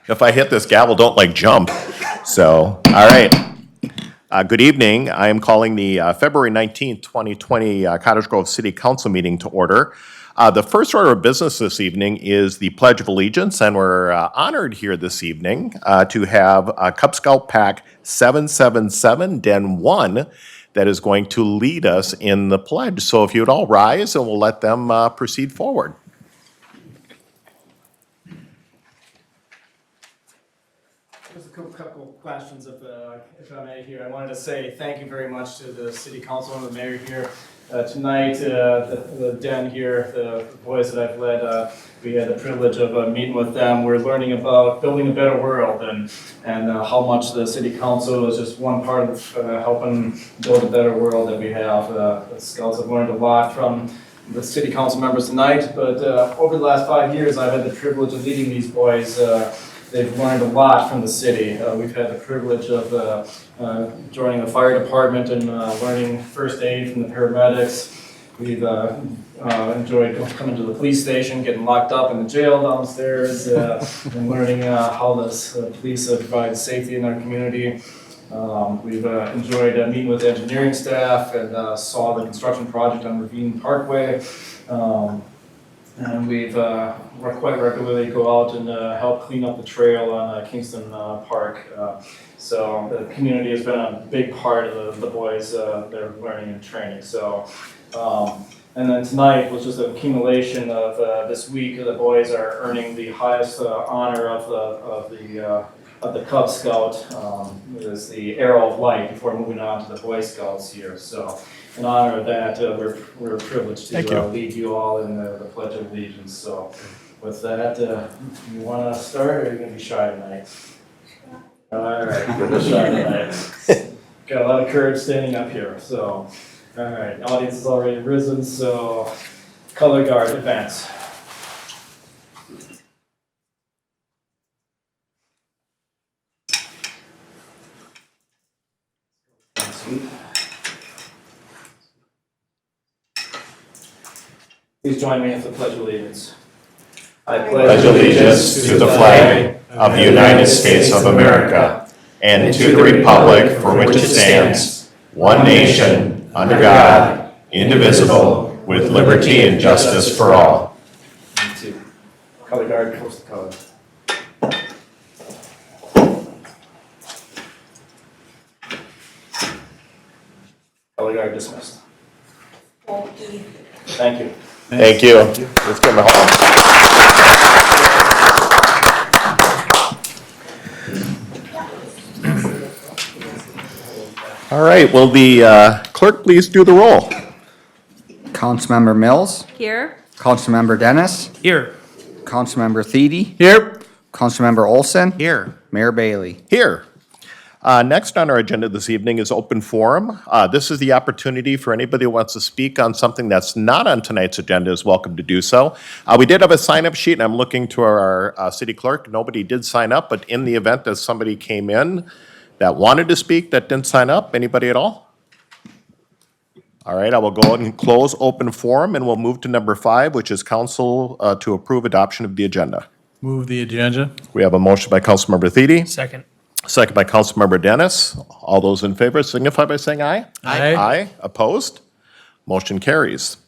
If I hit this gavel, don't like jump. So, all right. Good evening. I am calling the February 19th, 2020 Cottage Grove City Council meeting to order. The first order of business this evening is the Pledge of Allegiance, and we're honored here this evening to have Cub Scout Pack 777 Den 1 that is going to lead us in the pledge. So if you would all rise, and we'll let them proceed forward. Just a couple questions, if I may here. I wanted to say thank you very much to the City Council and the Mayor here. Tonight, the den here, the boys that I've led, we had the privilege of meeting with them. We're learning about building a better world and how much the City Council is just one part of helping build a better world that we have. The Scouts have learned a lot from the City Council members tonight, but over the last 5 years, I've had the privilege of leading these boys. They've learned a lot from the city. We've had the privilege of joining the fire department and learning first aid from the paramedics. We've enjoyed coming to the police station, getting locked up in the jail downstairs, and learning how the police provide safety in our community. We've enjoyed meeting with the engineering staff and saw the construction project on Ravine Parkway. And we've quite regularly go out and help clean up the trail on Kingston Park. So the community has been a big part of the boys' their learning and training. So, and then tonight was just an accumulation of this week. The boys are earning the highest honor of the Cub Scout. It is the Arrow of Light before moving on to the Boy Scouts here. So, in honor of that, we're privileged to lead you all in the Pledge of Allegiance. So, with that, you want to start, or are you going to be shy tonight? All right, you're going to be shy tonight. Got a lot of courage standing up here. So, all right, audience is already risen. So, color guard, advance. Please join me in the Pledge of Allegiance. I Pledge allegiance to the flag of the United States of America and to the republic for which it stands, one nation, under God, indivisible, with liberty and justice for all. Me too. Color guard, coast to color. Color guard dismissed. Thank you. Thank you. Let's give them a hand. All right, will the clerk please do the roll? Councilmember Mills, Here. Councilmember Dennis, Here. Councilmember Thiede, Here. Councilmember Olson, Here. Mayor Bailey. Here. Next on our agenda this evening is open forum. This is the opportunity for anybody who wants to speak on something that's not on tonight's agenda is welcome to do so. We did have a sign-up sheet, and I'm looking to our city clerk. Nobody did sign up, but in the event that somebody came in that wanted to speak that didn't sign up, anybody at all? All right, I will go ahead and close open forum, and we'll move to number 5, which is council to approve adoption of the agenda. Move the agenda. We have a motion by Councilmember Thiede. Second. Second by Councilmember Dennis. All those in favor signify by saying aye. Aye. Aye. Opposed? Motion carries.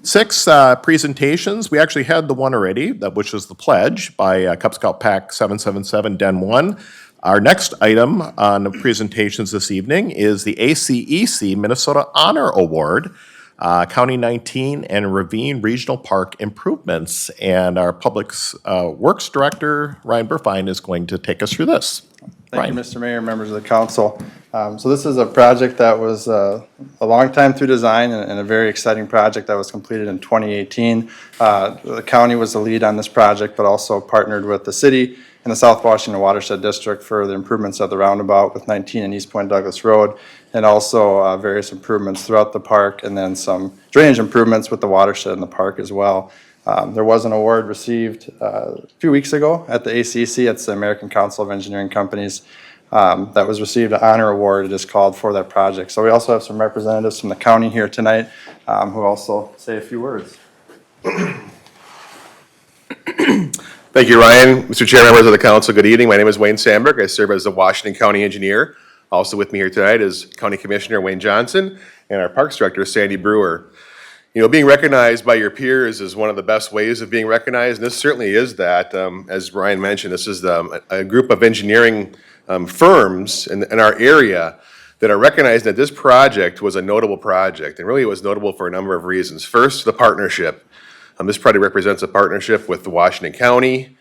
6 presentations. We actually had the one already, which was the pledge by Cub Scout Pack 777 Den 1. Our next item on the presentations this evening is the ACEC Minnesota Honor Award, County 19 and Ravine Regional Park Improvements. And our Public Works Director, Ryan Burfine, is going to take us through this. Thank you, Mr. Mayor, members of the council. So this is a project that was a long time through design and a very exciting project that was completed in 2018. The county was the lead on this project, but also partnered with the city and the South Washington Watershed District for the improvements of the roundabout with 19 and East Point Douglas Road, and also various improvements throughout the park, and then some drainage improvements with the watershed in the park as well. There was an award received a few weeks ago at the ACEC. It's the American Council of Engineering Companies. That was received an honor award, it is called, for that project. So we also have some representatives from the county here tonight who also say a few words. Thank you, Ryan. Mr. Chair, members of the council, good evening. My name is Wayne Sandberg. I serve as the Washington County Engineer. Also with me here tonight is County Commissioner Wayne Johnson and our Parks Director, Sandy Brewer. You know, being recognized by your peers is one of the best ways of being recognized, and this certainly is that. As Ryan mentioned, this is a group of engineering firms in our area that are recognized that this project was a notable project, and really it was notable for a number of reasons. First, the partnership. This project represents a partnership with the Washington County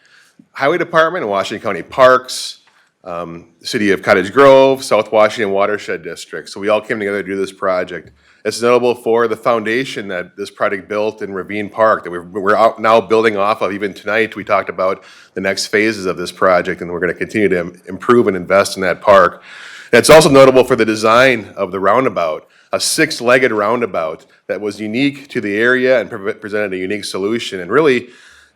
Highway Department and Washington County Parks, the City of Cottage Grove, South Washington Watershed District. So we all came together to do this project. It's notable for the foundation that this project built in Ravine Park that we're out now building off of. Even tonight, we talked about the next phases of this project, and we're going to continue to improve and invest in that park. And it's also notable for the design of the roundabout, a six-legged roundabout that was unique to the area and presented a unique solution. And really,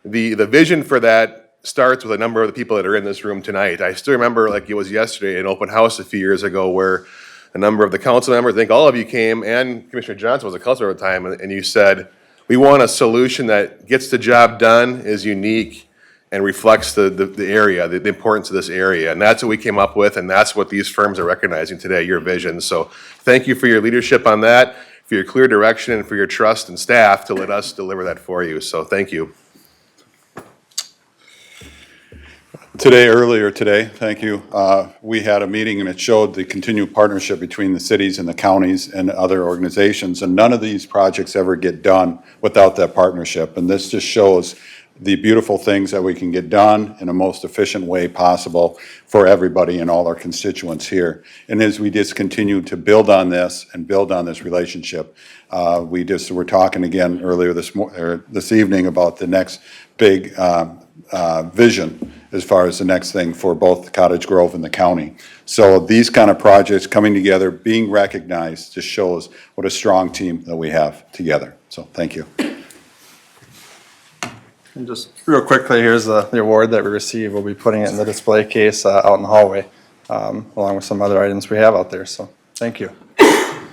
the vision for that starts with a number of the people that are in this room tonight. I still remember, like it was yesterday, an open house a few years ago where a number of the council members, I think all of you came, and Commissioner Johnson was a councilor at the time, and you said, we want a solution that gets the job done, is unique, and reflects the area, the importance of this area. And that's what we came up with, and that's what these firms are recognizing today, your vision. So thank you for your leadership on that, for your clear direction, and for your trust and staff to let us deliver that for you. So thank you. Earlier today, thank you, we had a meeting and it showed the continued partnership between the cities and the counties and other organizations, and none of these projects ever get done without that partnership. And this just shows the beautiful things that we can get done in a most efficient way possible for everybody and all our constituents here. And as we just continue to build on this and build on this relationship, we were talking again earlier this evening about the next big vision as far as the next thing for both Cottage Grove and the county. So these kind of projects coming together, being recognized, just shows what a strong team that we have together. So thank you. And just real quickly, here's the award that we received. We'll be putting it in the display case out in the hallway, along with some other items we have out there. So thank you.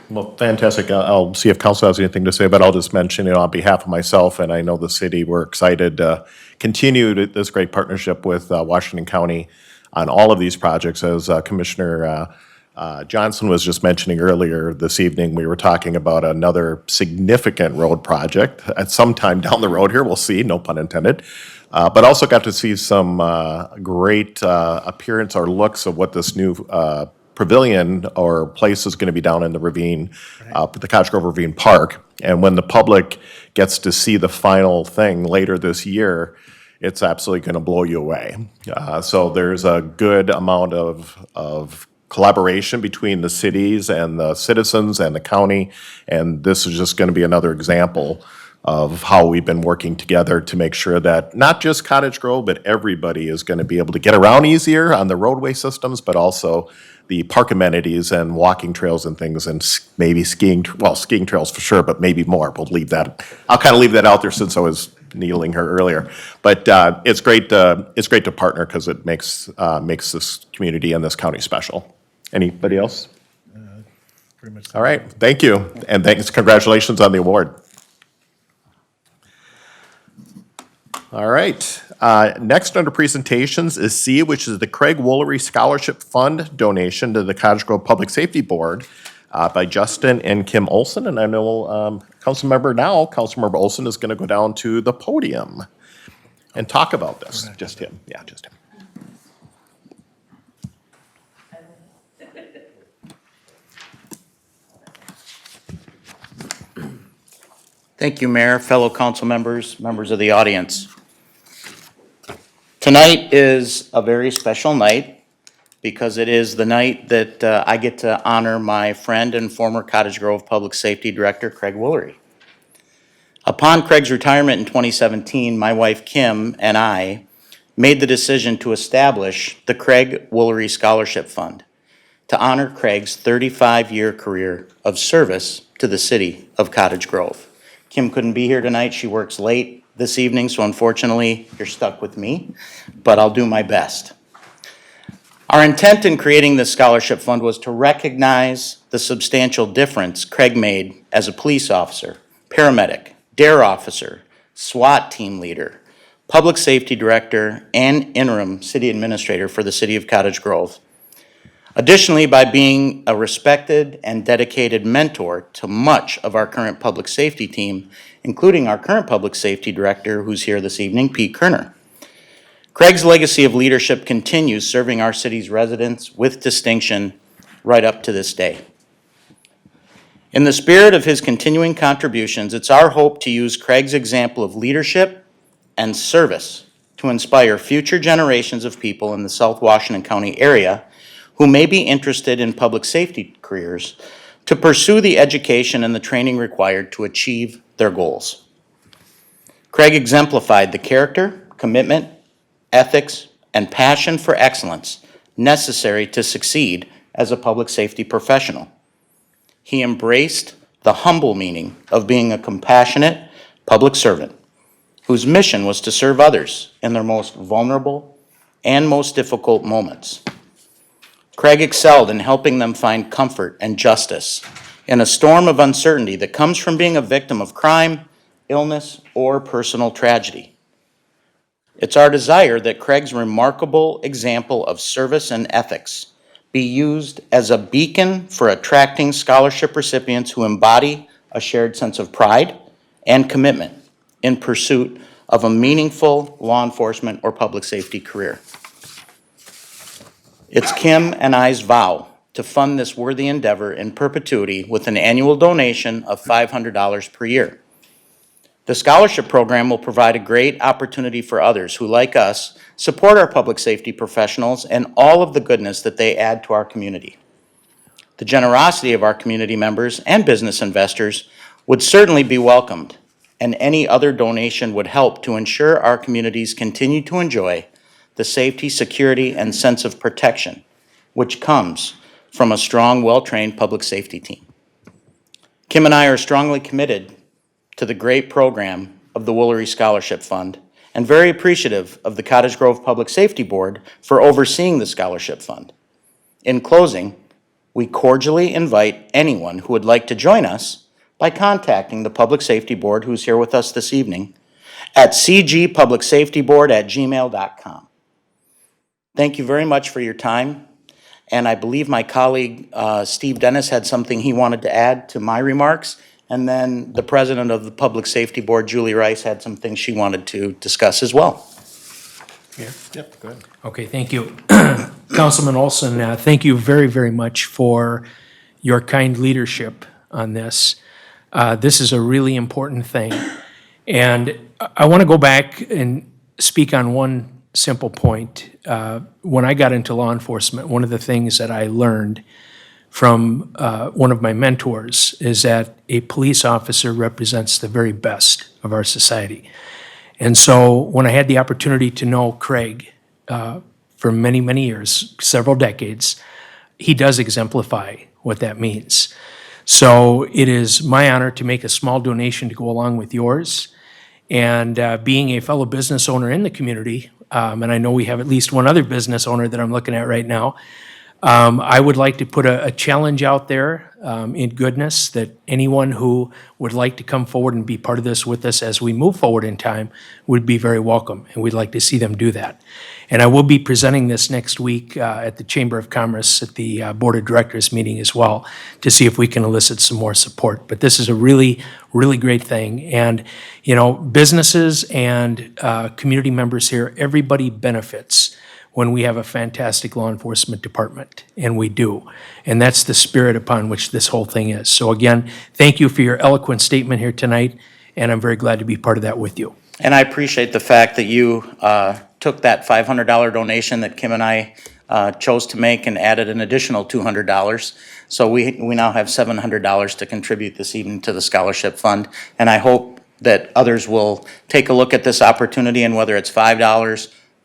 Well, fantastic. I'll see if council has anything to say, but I'll just mention, on behalf of myself, and I know the city, we're excited to continue this great partnership with Washington County on all of these projects. As Commissioner Johnson was just mentioning earlier this evening, we were talking about another significant road project at some time down the road here. We'll see, no pun intended. But also got to see some great appearance or looks of what this new pavilion or place is going to be down in the Ravine, the Cottage Grove Ravine Park. And when the public gets to see the final thing later this year, it's absolutely going to blow you away. So there's a good amount of collaboration between the cities and the citizens and the county, and this is just going to be another example of how we've been working together to make sure that not just Cottage Grove, but everybody is going to be able to get around easier on the roadway systems, but also the park amenities and walking trails and things, and maybe skiing trails for sure, but maybe more. We'll leave that. I'll kind of leave that out there since I was needling her earlier. But it's great to partner because it makes this community and this county special. Anybody else? Pretty much. All right, thank you, and thanks. Congratulations on the award. All right. Next under presentations is C, which is the Craig Woolery Scholarship Fund donation to the Cottage Grove Public Safety Board by Justin and Kim Olson. And I know Councilmember Olson is going to go down to the podium and talk about this. Just him. Yeah, just him. Thank you, Mayor, fellow council members, members of the audience. Tonight is a very special night because it is the night that I get to honor my friend and former Cottage Grove Public Safety Director, Craig Woolery. Upon Craig's retirement in 2017, my wife Kim and I made the decision to establish the Craig Woolery Scholarship Fund to honor Craig's 35-year career of service to the city of Cottage Grove. Kim couldn't be here tonight. She works late this evening, so unfortunately, you're stuck with me, but I'll do my best. Our intent in creating this scholarship fund was to recognize the substantial difference Craig made as a police officer, paramedic, DARE officer, SWAT team leader, Public Safety Director, and interim City Administrator for the City of Cottage Grove. Additionally, by being a respected and dedicated mentor to much of our current public safety team, including our current Public Safety Director, who's here this evening, Pete Kerner. Craig's legacy of leadership continues serving our city's residents with distinction right up to this day. In the spirit of his continuing contributions, it's our hope to use Craig's example of leadership and service to inspire future generations of people in the South Washington County area who may be interested in public safety careers to pursue the education and the training required to achieve their goals. Craig exemplified the character, commitment, ethics, and passion for excellence necessary to succeed as a public safety professional. He embraced the humble meaning of being a compassionate public servant whose mission was to serve others in their most vulnerable and most difficult moments. Craig excelled in helping them find comfort and justice in a storm of uncertainty that comes from being a victim of crime, illness, or personal tragedy. It's our desire that Craig's remarkable example of service and ethics be used as a beacon for attracting scholarship recipients who embody a shared sense of pride and commitment in pursuit of a meaningful law enforcement or public safety career. It's Kim and I's vow to fund this worthy endeavor in perpetuity with an annual donation of $500 per year. The scholarship program will provide a great opportunity for others who, like us, support our public safety professionals and all of the goodness that they add to our community. The generosity of our community members and business investors would certainly be welcomed, and any other donation would help to ensure our communities continue to enjoy the safety, security, and sense of protection, which comes from a strong, well-trained public safety team. Kim and I are strongly committed to the great program of the Woolery Scholarship Fund and very appreciative of the Cottage Grove Public Safety Board for overseeing the Scholarship Fund. In closing, we cordially invite anyone who would like to join us by contacting the Public Safety Board, who's here with us this evening, at cgpublicsafetyboard@gmail.com. Thank you very much for your time, and I believe my colleague Steve Dennis had something he wanted to add to my remarks, and then the president of the Public Safety Board, Julie Rice, had some things she wanted to discuss as well. Yep, go ahead. Okay, thank you. Councilman Olson, thank you very, very much for your kind leadership on this. This is a really important thing. And I want to go back and speak on one simple point. When I got into law enforcement, one of the things that I learned from one of my mentors is that a police officer represents the very best of our society. And so when I had the opportunity to know Craig for many, many years, several decades, he does exemplify what that means. So it is my honor to make a small donation to go along with yours. And being a fellow business owner in the community, and I know we have at least one other business owner that I'm looking at right now, I would like to put a challenge out there in goodness that anyone who would like to come forward and be part of this with us as we move forward in time would be very welcome, and we'd like to see them do that. And I will be presenting this next week at the Chamber of Commerce at the Board of Directors meeting as well to see if we can elicit some more support. But this is a really, really great thing. And, you know, businesses and community members here, everybody benefits when we have a fantastic law enforcement department, and we do. And that's the spirit upon which this whole thing is. So again, thank you for your eloquent statement here tonight, and I'm very glad to be part of that with you. And I appreciate the fact that you took that $500 donation that Kim and I chose to make and added an additional $200. So we now have $700 to contribute this evening to the scholarship fund. And I hope that others will take a look at this opportunity, and whether it's $5,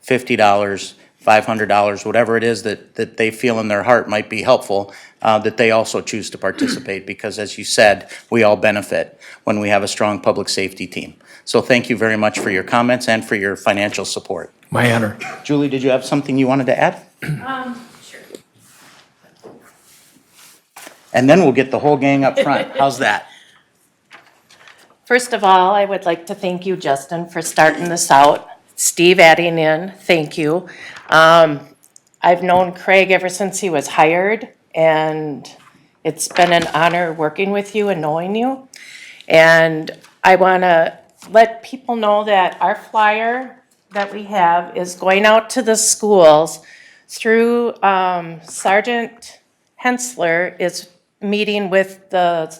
$50, $500, whatever it is that they feel in their heart might be helpful, that they also choose to participate, because as you said, we all benefit when we have a strong public safety team. So thank you very much for your comments and for your financial support. My honor. Julie, did you have something you wanted to add? Sure. And then we'll get the whole gang up front. How's that? First of all, I would like to thank you, Justin, for starting this out. Steve adding in, thank you. I've known Craig ever since he was hired, and it's been an honor working with you and knowing you. And I want to let people know that our flyer that we have is going out to the schools through Sergeant Hensler is meeting with the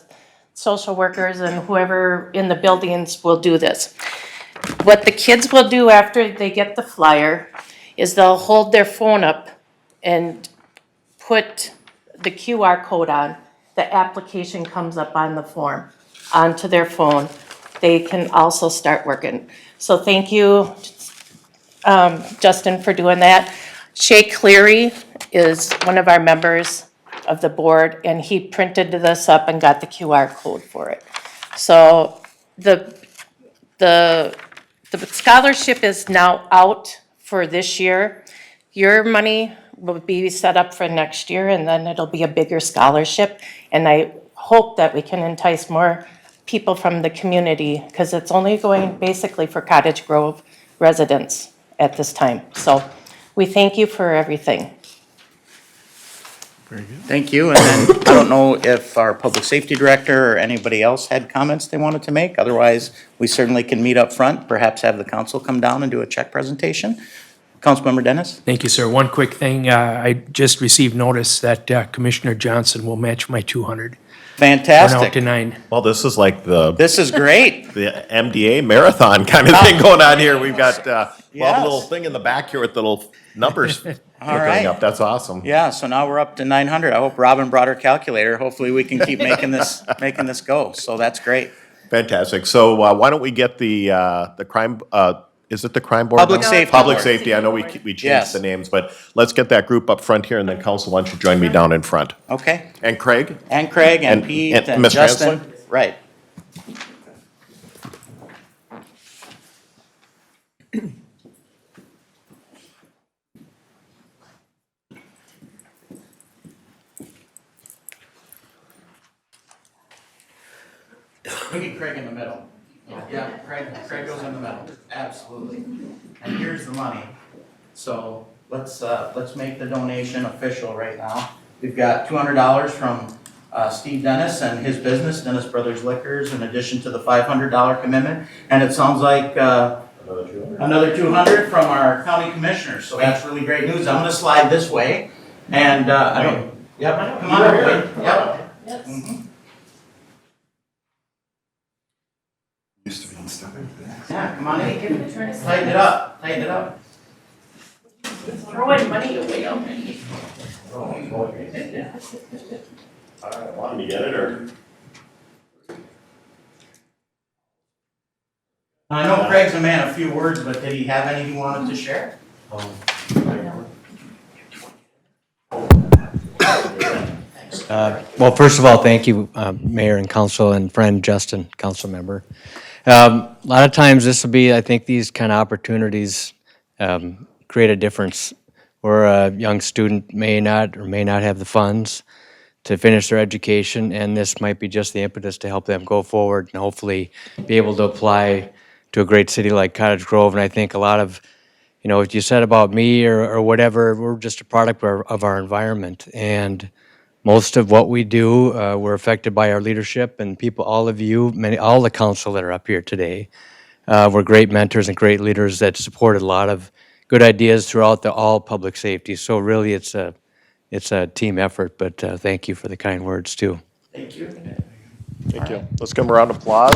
social workers and whoever in the buildings will do this. What the kids will do after they get the flyer is they'll hold their phone up and put the QR code on. The application comes up on the form, onto their phone. They can also start working. So thank you, Justin, for doing that. Shay Cleary is one of our members of the board, and he printed this up and got the QR code for it. So the scholarship is now out for this year. Your money will be set up for next year, and then it'll be a bigger scholarship. And I hope that we can entice more people from the community, because it's only going basically for Cottage Grove residents at this time. So we thank you for everything. Thank you, and then I don't know if our public safety director or anybody else had comments they wanted to make. Otherwise, we certainly can meet up front, perhaps have the council come down and do a check presentation. Councilmember Dennis? Thank you, sir. One quick thing, I just received notice that Commissioner Johnson will match my 200. We're now up to Fantastic. 9. Well, this is like the This is great. MDA marathon kind of thing going on here. We've got, well, Yes. a little thing in the back here with the little numbers right. flickering up. That's awesome. Yeah, so now we're up to 900. I hope Robin brought her calculator. Hopefully, we can keep making this go. So that's great. Fantastic. So why don't we get the crime, is it the crime board? Public now? safety Public board. safety. I know we changed Yes. the names, but let's get that group up front here, and then council, why don't you join me down in front? Okay. And Craig? And Craig and And- Pete and and Mr. Justin. Hensler? Right. We get Craig in the middle. Yeah, Craig goes in the middle, absolutely. And here's the money. So let's make the donation official right now. We've got $200 from Steve Dennis and his business, Dennis Brothers Liquors, in addition to the $500 commitment. And it sounds like another 200 from our county commissioner, so that's really great news. I'm gonna slide this way, and I don't, yep, come on over here. Yep. Mhm. Yeah, come on in. Tighten it up, tighten it up. Throwing money away already. Want me to get it, or? I know Craig's a man of few words, but did he have anything he wanted to share? Well, first of all, thank you, Mayor and Council and friend Justin, council member. A lot of times this will be, I think these kind of opportunities create a difference where a young student may not have the funds to finish their education, and this might be just the impetus to help them go forward and hopefully be able to apply to a great city like Cottage Grove. And I think a lot of, what you said about me or whatever, we're just a product of our environment. And most of what we do, we're affected by our leadership, and people, all of you, all the council that are up here today, were great mentors and great leaders that supported a lot of good ideas throughout all public safety. So really, it's a team effort, but thank you for the kind words too. Thank you. Thank you. Let's give them a round of applause.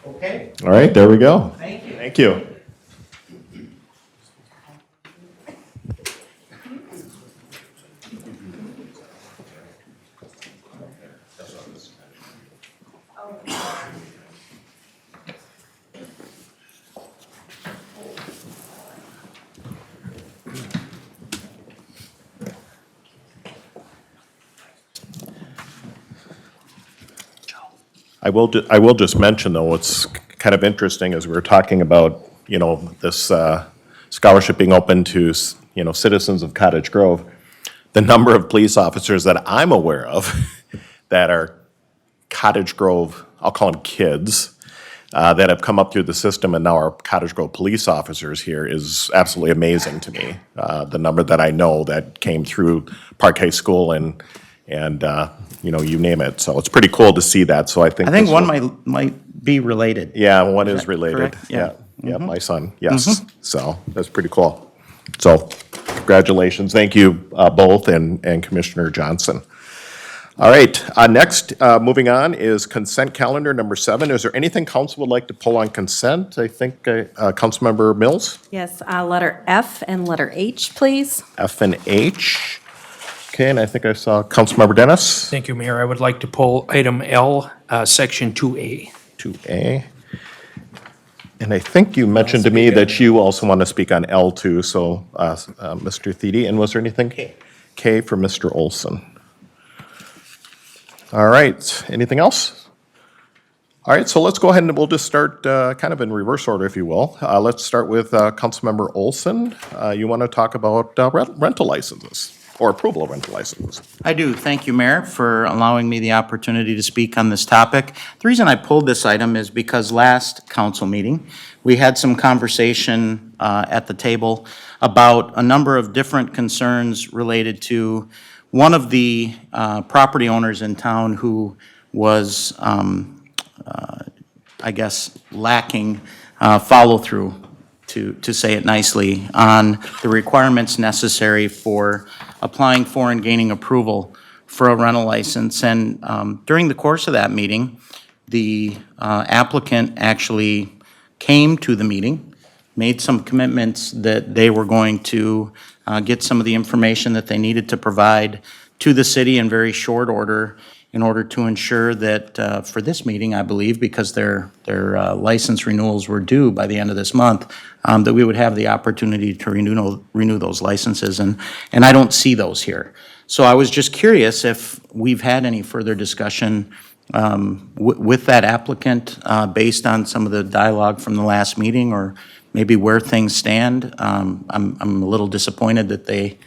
Okay, All right, there we go. thank you. Thank you. I will just mention, though, what's kind of interesting is we were talking about, this scholarship being open to, citizens of Cottage Grove. The number of police officers that I'm aware of that are Cottage Grove, I'll call them kids, that have come up through the system and now are Cottage Grove police officers here is absolutely amazing to me. The number that I know that came through Park High School and you name it. So it's pretty cool to see that, so I think. I think this one will- might be related. Yeah, one is related. correct? Yeah. Yeah, my son, yes. So that's pretty cool. So congratulations. Thank you both and Commissioner Johnson. All right, next, moving on is consent calendar number 7. Is there anything council would like to pull on consent? I think Councilmember Mills, Yes, letter F and letter H, please. F and H. Okay, and I think I saw Councilmember Dennis, Thank you, Mayor. I would like to pull item L, section 2A. 2A. And I think you mentioned to me that you also want to speak on L2, so Mr. Thiede, and was there anything? K for Mr. Olson. All right, anything else? All right, so let's go ahead and we'll just start kind of in reverse order, if you will. Let's start with Councilmember Olson. You want to talk about rental licenses or approval of rental licenses? I do. Thank you, Mayor, for allowing me the opportunity to speak on this topic. The reason I pulled this item is because last council meeting, we had some conversation at the table about a number of different concerns related to one of the property owners in town who was, I guess, lacking follow-through, to say it nicely, on the requirements necessary for applying for and gaining approval for a rental license. And during the course of that meeting, the applicant actually came to the meeting, made some commitments that they were going to get some of the information that they needed to provide to the city in very short order in order to ensure that for this meeting, I believe, because their license renewals were due by the end of this month, that we would have the opportunity to renew those licenses, and I don't see those here. So I was just curious if we've had any further discussion with that applicant based on some of the dialogue from the last meeting, or maybe where things stand. I'm a little disappointed that they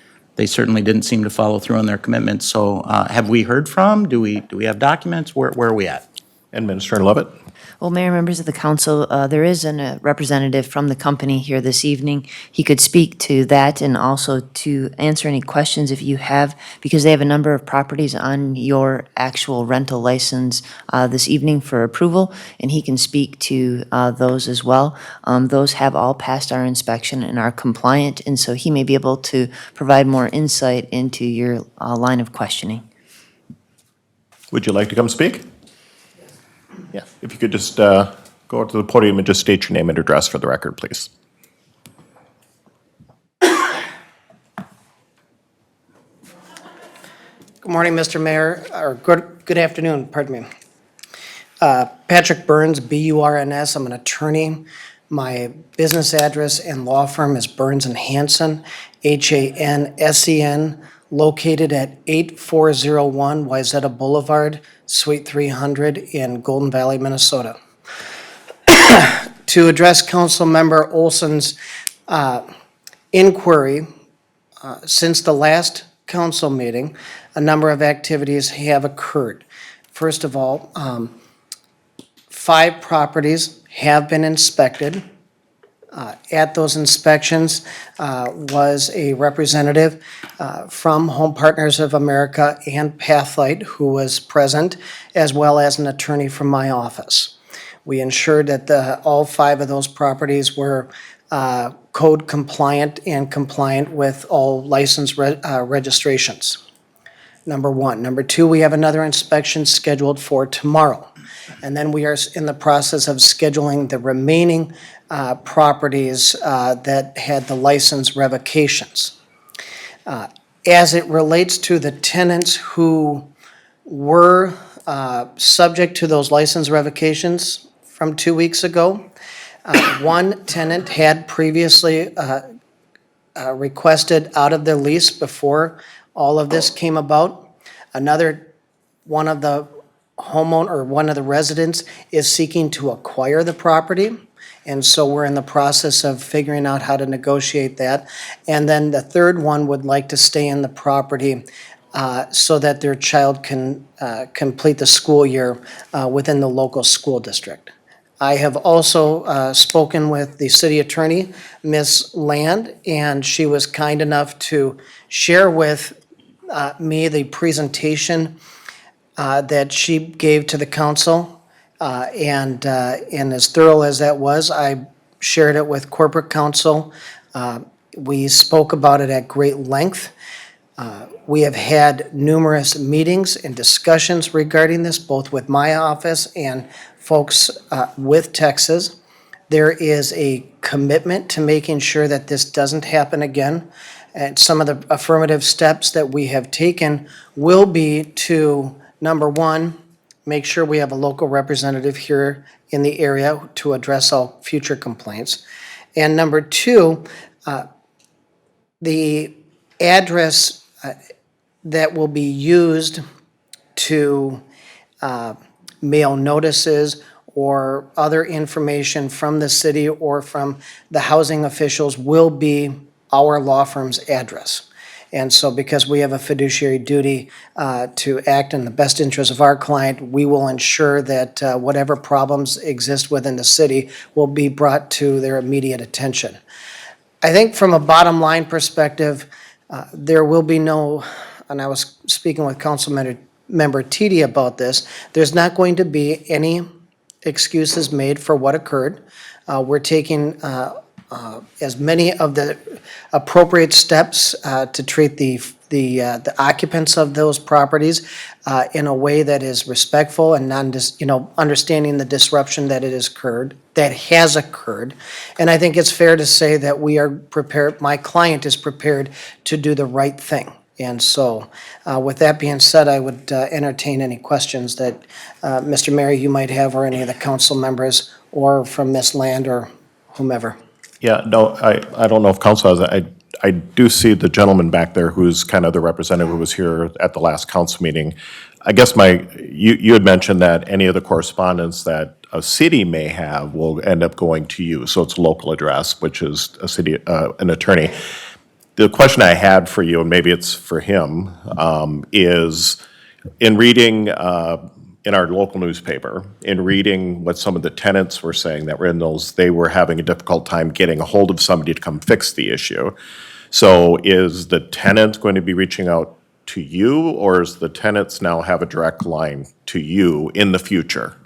certainly didn't seem to follow through on their commitments. So have we heard from? Do we have documents? Where are we at? Administrator Lovett? Well, Mayor, members of the council, there is a representative from the company here this evening. He could speak to that and also to answer any questions if you have, because they have a number of properties on your actual rental license this evening for approval, and he can speak to those as well. Those have all passed our inspection and are compliant, and so he may be able to provide more insight into your line of questioning. Would you like to come speak? Yeah, if you could just go to the podium and just state your name and address for the record, please. Good morning, Mr. Mayor, or good afternoon, pardon me. Patrick Burns, B-U-R-N-S, I'm an attorney. My business address and law firm is Burns and Hansen, H-A-N-S-E-N, located at 8401 Wayzata Boulevard, Suite 300 in Golden Valley, Minnesota. To address Councilmember Olson's inquiry, since the last council meeting, a number of activities have occurred. First of all, 5 properties have been inspected. At those inspections was a representative from Home Partners of America and Pathlight who was present, as well as an attorney from my office. We ensured that all 5 of those properties were code compliant and compliant with all license registrations. Number 1. Number 2, we have another inspection scheduled for tomorrow. And then we are in the process of scheduling the remaining properties that had the license revocations. As it relates to the tenants who were subject to those license revocations from 2 weeks ago, one tenant had previously requested out of their lease before all of this came about. One of the homeowner, or one of the residents, is seeking to acquire the property. And so we're in the process of figuring out how to negotiate that. And then the third one would like to stay in the property so that their child can complete the school year within the local school district. I have also spoken with the city attorney, Ms. Land, and she was kind enough to share with me the presentation that she gave to the council. And as thorough as that was, I shared it with corporate counsel. We spoke about it at great length. We have had numerous meetings and discussions regarding this, both with my office and folks with Texas. There is a commitment to making sure that this doesn't happen again. And some of the affirmative steps that we have taken will be to, number one, make sure we have a local representative here in the area to address all future complaints. And number two, the address that will be used to mail notices or other information from the city or from the housing officials will be our law firm's address. And so because we have a fiduciary duty to act in the best interest of our client, we will ensure that whatever problems exist within the city will be brought to their immediate attention. I think from a bottom line perspective, there will be no, and I was speaking with Councilmember Titi about this, there's not going to be any excuses made for what occurred. We're taking as many of the appropriate steps to treat the occupants of those properties in a way that is respectful and understanding the disruption that has occurred. And I think it's fair to say that we are prepared, my client is prepared to do the right thing. And so, with that being said, I would entertain any questions that Mr. Mayor, you might have, or any of the council members, or from Ms. Land or whomever. Yeah, no, I don't know if council has, I do see the gentleman back there who's kind of the representative who was here at the last council meeting. I guess you had mentioned that any of the correspondence that a city may have will end up going to you, so it's a local address, which is a city, an attorney. The question I had for you, and maybe it's for him, is in reading in our local newspaper, in reading what some of the tenants were saying that were in those, they were having a difficult time getting a hold of somebody to come fix the issue. So is the tenant going to be reaching out to you, or is the tenants now have a direct line to you in the future?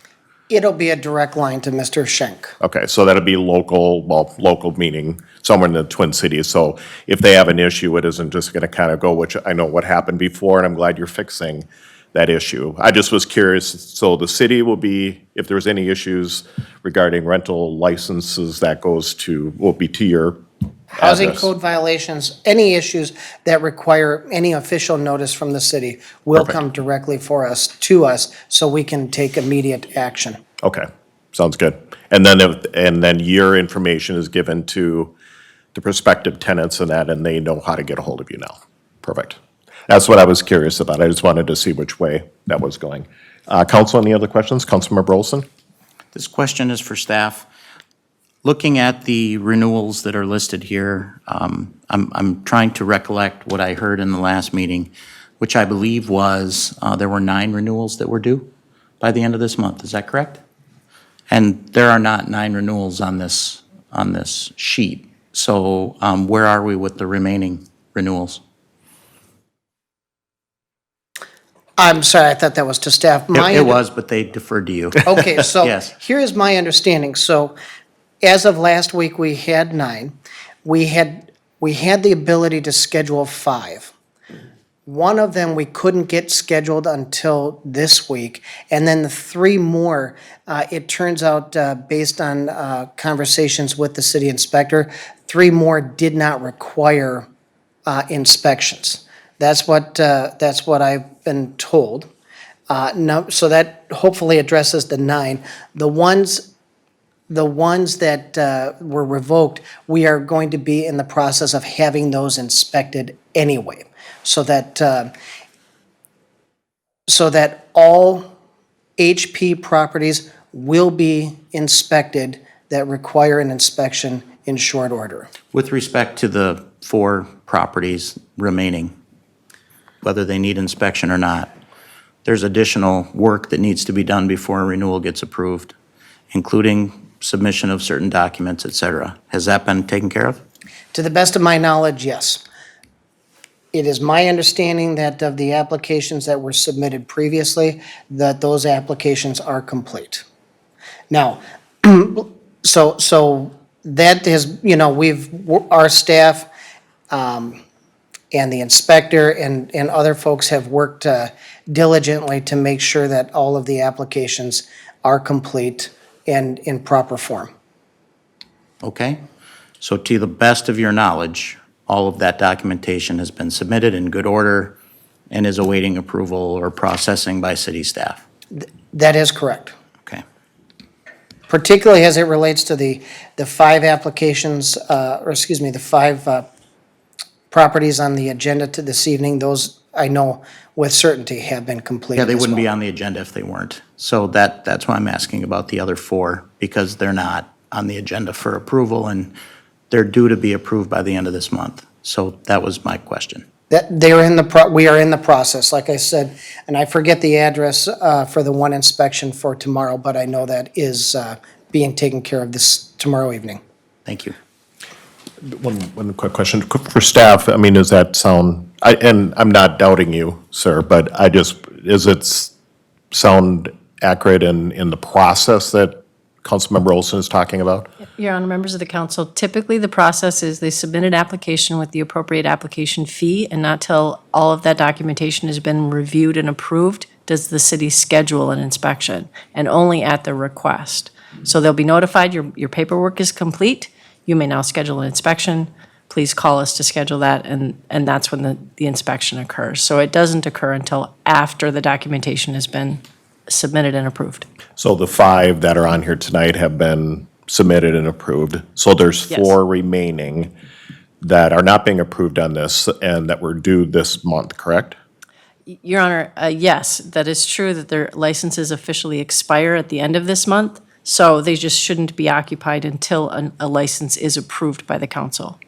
It'll be a direct line to Mr. Schenk. Okay, so that'll be local, well, local meaning somewhere in the Twin Cities. So if they have an issue, it isn't just gonna kind of go, which I know what happened before, and I'm glad you're fixing that issue. I just was curious, so the city will be, if there's any issues regarding rental licenses, that will be to your Housing address. code violations, any issues that require any official notice from the city will Perfect. come directly to us, so we can take immediate action. Okay, sounds good. And then your information is given to the prospective tenants and that, and they know how to get a hold of you now. Perfect. That's what I was curious about. I just wanted to see which way that was going. Council, any other questions? Councilmember Olson? This question is for staff. Looking at the renewals that are listed here, I'm trying to recollect what I heard in the last meeting, which I believe was there were 9 renewals that were due by the end of this month. Is that correct? And there are not 9 renewals on this sheet. So where are we with the remaining renewals? I'm sorry, I thought that was to staff. It was, but they deferred to you. Okay, so Yes. here is my understanding. So as of last week, we had 9. We had the ability to schedule 5. One of them we couldn't get scheduled until this week, and then the 3 more, it turns out, based on conversations with the city inspector, 3 more did not require inspections. That's what I've been told. No, so that hopefully addresses the 9. The ones that were revoked, we are going to be in the process of having those inspected anyway, so that all HP properties will be inspected that require an inspection in short order. With respect to the 4 properties remaining, whether they need inspection or not. There's additional work that needs to be done before a renewal gets approved, including submission of certain documents, et cetera. Has that been taken care of? To the best of my knowledge, yes. It is my understanding that of the applications that were submitted previously, that those applications are complete. Now, so that is, our staff and the inspector and other folks have worked diligently to make sure that all of the applications are complete and in proper form. Okay? So to the best of your knowledge, all of that documentation has been submitted in good order and is awaiting approval or processing by city staff. That is correct. Okay. Particularly as it relates to the 5 applications, the 5 properties on the agenda to this evening, those I know with certainty have been completed. Yeah, they as wouldn't be well. on the agenda if they weren't. So that's why I'm asking about the other 4, because they're not on the agenda for approval, and they're due to be approved by the end of this month. So that was my question. That we are in the process, like I said, and I forget the address for the one inspection for tomorrow, but I know that is being taken care of this tomorrow evening. Thank you. One quick question for staff. I mean, does that sound, and I'm not doubting you, sir, but does it sound accurate in the process that Councilmember Olson is talking about? Your Honor, members of the council, typically the process is they submit an application with the appropriate application fee, and not till all of that documentation has been reviewed and approved does the city schedule an inspection, and only at the request. So they'll be notified your paperwork is complete. You may now schedule an inspection. Please call us to schedule that, and that's when the inspection occurs. So it doesn't occur until after the documentation has been submitted and approved. So the 5 that are on here tonight have been submitted and approved. So there's Yes. 4 remaining that are not being approved on this and that were due this month, correct? Your Honor, yes, that is true that their licenses officially expire at the end of this month, so they just shouldn't be occupied until a license is approved by the council.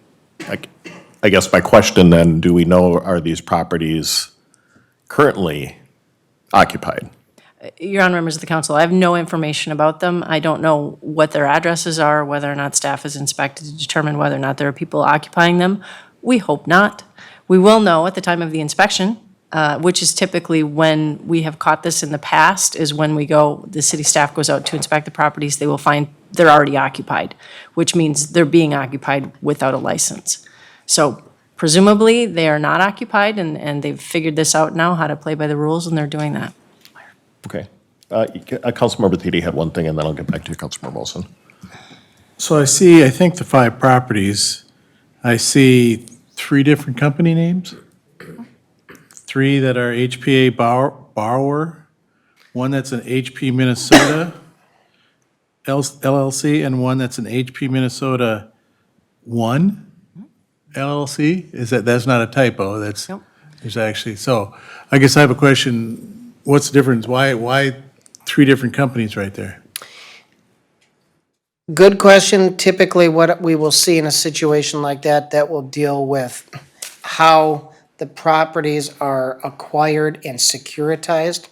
I guess my question then, do we know, are these properties currently occupied? Your Honor, members of the council, I have no information about them. I don't know what their addresses are, whether or not staff has inspected to determine whether or not there are people occupying them. We hope not. We will know at the time of the inspection, which is typically when we have caught this in the past, is when the city staff goes out to inspect the properties, they will find they're already occupied, which means they're being occupied without a license. So presumably, they are not occupied, and they've figured this out now, how to play by the rules, and they're doing that. Okay. Councilmember Thiede had one thing, and then I'll get back to you, Councilmember Wilson. So I think the 5 properties, I see 3 different company names. 3 that are HPA borrower, 1 that's an HP Minnesota LLC, and 1 that's an HP Minnesota 1 LLC. That's not a typo, Nope. there's actually, so I guess I have a question. What's the difference? Why 3 different companies right there? Good question. Typically, what we will see in a situation like that will deal with how the properties are acquired and securitized.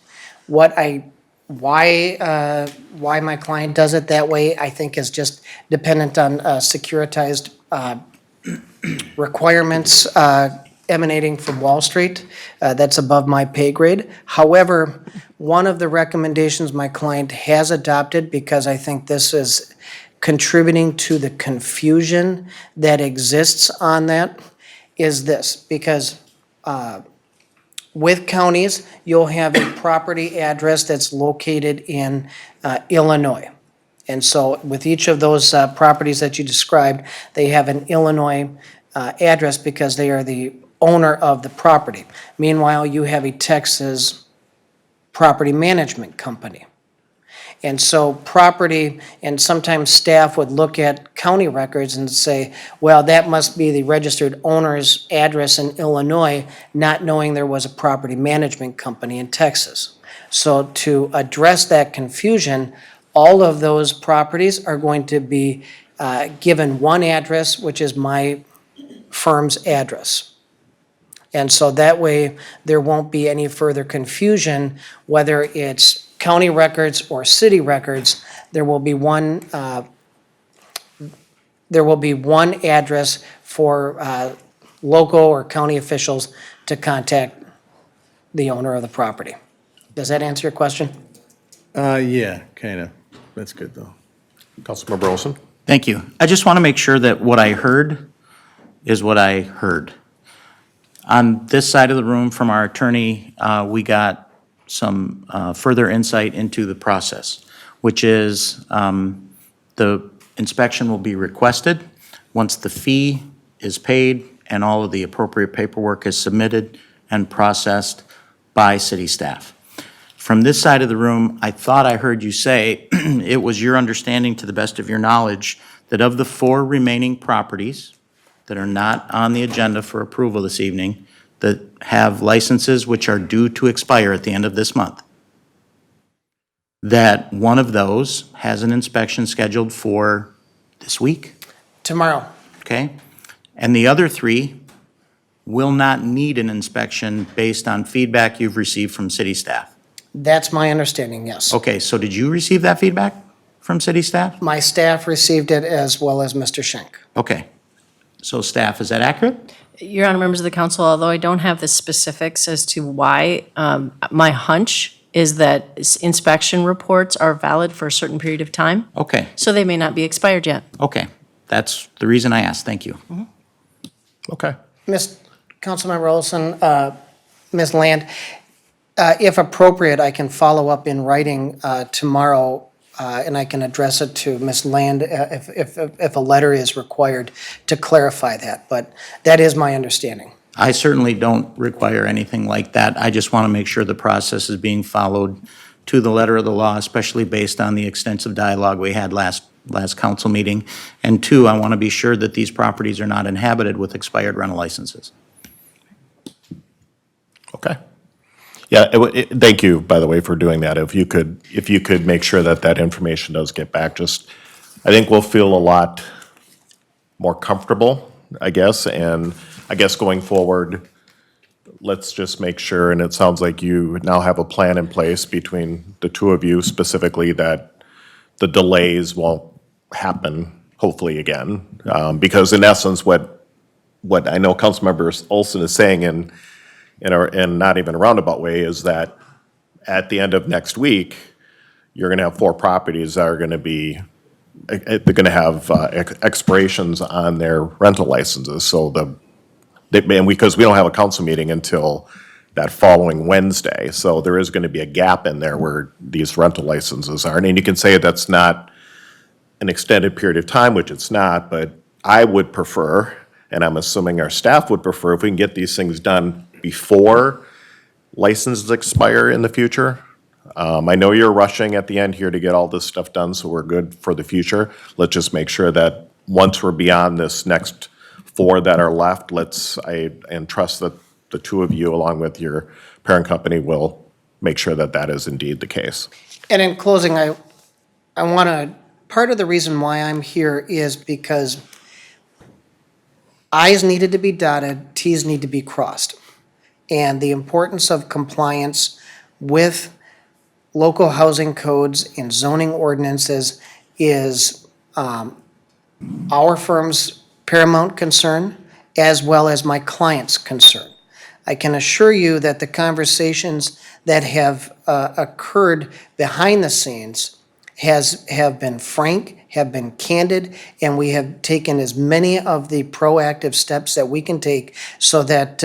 Why my client does it that way, I think, is just dependent on securitized requirements emanating from Wall Street. That's above my pay grade. However, one of the recommendations my client has adopted, because I think this is contributing to the confusion that exists on that, is this. Because with counties, you'll have a property address that's located in Illinois. And so with each of those properties that you described, they have an Illinois address because they are the owner of the property. Meanwhile, you have a Texas property management company. And so property, and sometimes staff would look at county records and say, well, that must be the registered owner's address in Illinois, not knowing there was a property management company in Texas. So to address that confusion, all of those properties are going to be given one address, which is my firm's address. And so that way, there won't be any further confusion, whether it's county records or city records. There will be one address for local or county officials to contact the owner of the property. Does that answer your question? Yeah, kind of. That's good, though. Councilmember Olson? Thank you. I just want to make sure that what I heard is what I heard. On this side of the room from our attorney, we got some further insight into the process, which is the inspection will be requested once the fee is paid and all of the appropriate paperwork is submitted and processed by city staff. From this side of the room, I thought I heard you say it was your understanding, to the best of your knowledge, that of the 4 remaining properties that are not on the agenda for approval this evening, that have licenses which are due to expire at the end of this month, that one of those has an inspection scheduled for this week, Tomorrow. okay? And the other 3 will not need an inspection based on feedback you've received from city staff. That's my understanding, yes. Okay, so did you receive that feedback from city staff? My staff received it as well as Mr. Schenk. Okay. So staff, is that accurate? Your Honor, members of the council, although I don't have the specifics as to why, my hunch is that inspection reports are valid for a certain period of time, Okay, so they may not be expired yet. okay. That's the reason I asked. Thank you. Okay. Councilmember Olson, Ms. Land, if appropriate, I can follow up in writing tomorrow, and I can address it to Ms. Land if a letter is required to clarify that, but that is my understanding. I certainly don't require anything like that. I just want to make sure the process is being followed to the letter of the law, especially based on the extensive dialogue we had last council meeting. And 2, I want to be sure that these properties are not inhabited with expired rental licenses. Okay. Yeah, thank you, by the way, for doing that. If you could make sure that that information does get back, I think we'll feel a lot more comfortable, I guess, and I guess going forward, let's just make sure, and it sounds like you now have a plan in place between the 2 of you specifically, that the delays won't happen, hopefully again, because in essence, what I know Councilmember Olson is saying in not even a roundabout way, is that at the end of next week, you're gonna have 4 properties that are gonna be, they're gonna have expirations on their rental licenses, so and because we don't have a council meeting until that following Wednesday, so there is gonna be a gap in there where these rental licenses are, and you can say that's not an extended period of time, which it's not, but I would prefer, and I'm assuming our staff would prefer, if we can get these things done before licenses expire in the future. I know you're rushing at the end here to get all this stuff done, so we're good for the future. Let's just make sure that once we're beyond this next 4 that are left, and trust that the 2 of you, along with your parent company, will make sure that that is indeed the case. And in closing, I want to, part of the reason why I'm here is because I's needed to be dotted, T's need to be crossed. And the importance of compliance with local housing codes and zoning ordinances is our firm's paramount concern, as well as my client's concern. I can assure you that the conversations that have occurred behind the scenes have been frank, have been candid, and we have taken as many of the proactive steps that we can take so that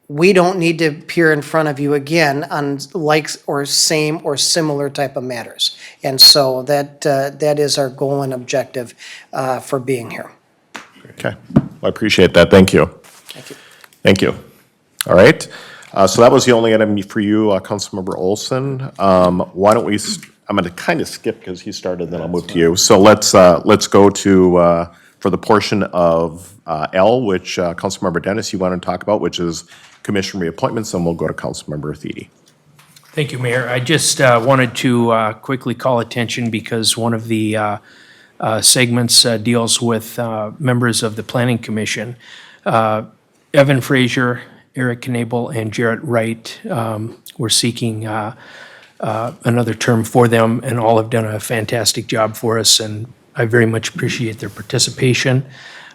we don't need to appear in front of you again on like or same or similar type of matters. And so that is our goal and objective for being here. Okay, well, I appreciate that, thank you. Thank you. Thank you. All right, so that was the only item for you, Councilmember Olson. Why don't we, I'm gonna kind of skip because he started, then I'll move to you. So let's go to, for the portion of L, which Councilmember Dennis, you want to talk about, which is Commissioner Reappointments, and we'll go to Councilmember Thiede. Thank you, Mayor. I just wanted to quickly call attention because one of the segments deals with members of the Planning Commission. Evan Frazier, Eric Knable, and Jarrett Wright, we're seeking another term for them, and all have done a fantastic job for us, and I very much appreciate their participation.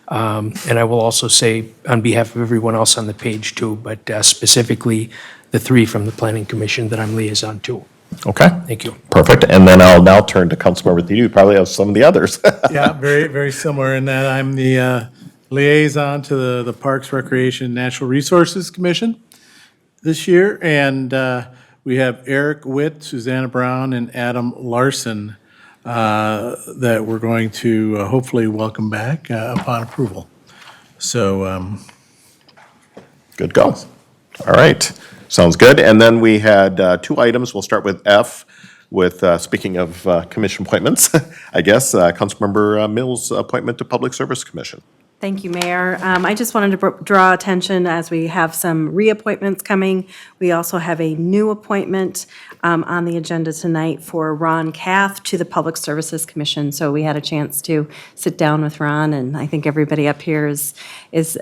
And I will also say, on behalf of everyone else on the page too, but specifically the three from the Planning Commission that I'm liaison to. Okay. Thank you. Perfect. And then I'll now turn to Councilmember Thede, who probably has some of the others. Yeah, very, very similar in that I'm the liaison to the Parks, Recreation, and Natural Resources Commission this year. And we have Eric Witt, Susanna Brown, and Adam Larson that we're going to hopefully welcome back upon approval. So, Good go. All right. Sounds good. And then we had two items. We'll start with F with, speaking of commission appointments, I guess, Councilmember Mills' appointment to Public Service Commission. Thank you, Mayor. I just wanted to draw attention as we have some reappointments coming. We also have a new appointment on the agenda tonight for Ron Kath to the Public Services Commission. So we had a chance to sit down with Ron, and I think everybody up here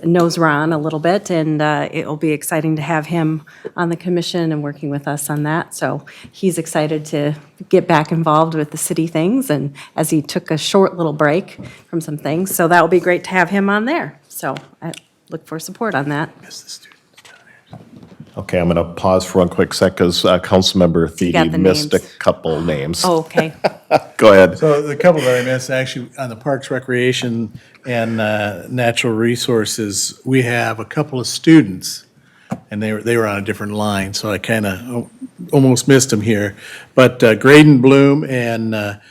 knows Ron a little bit, and it will be exciting to have him on the commission and working with us on that. So he's excited to get back involved with the city things, and as he took a short little break from some things. So that will be great to have him on there. So I look for support on that. Okay, I'm going to pause for one quick sec because Councilmember got Thede the missed a names. couple names. Oh, okay. Go ahead. so the couple that I missed, actually, on the Parks, Recreation, and Natural Resources, we have a couple of students, and they were on a different line, so I kind of almost missed them here. But Graydon Bloom and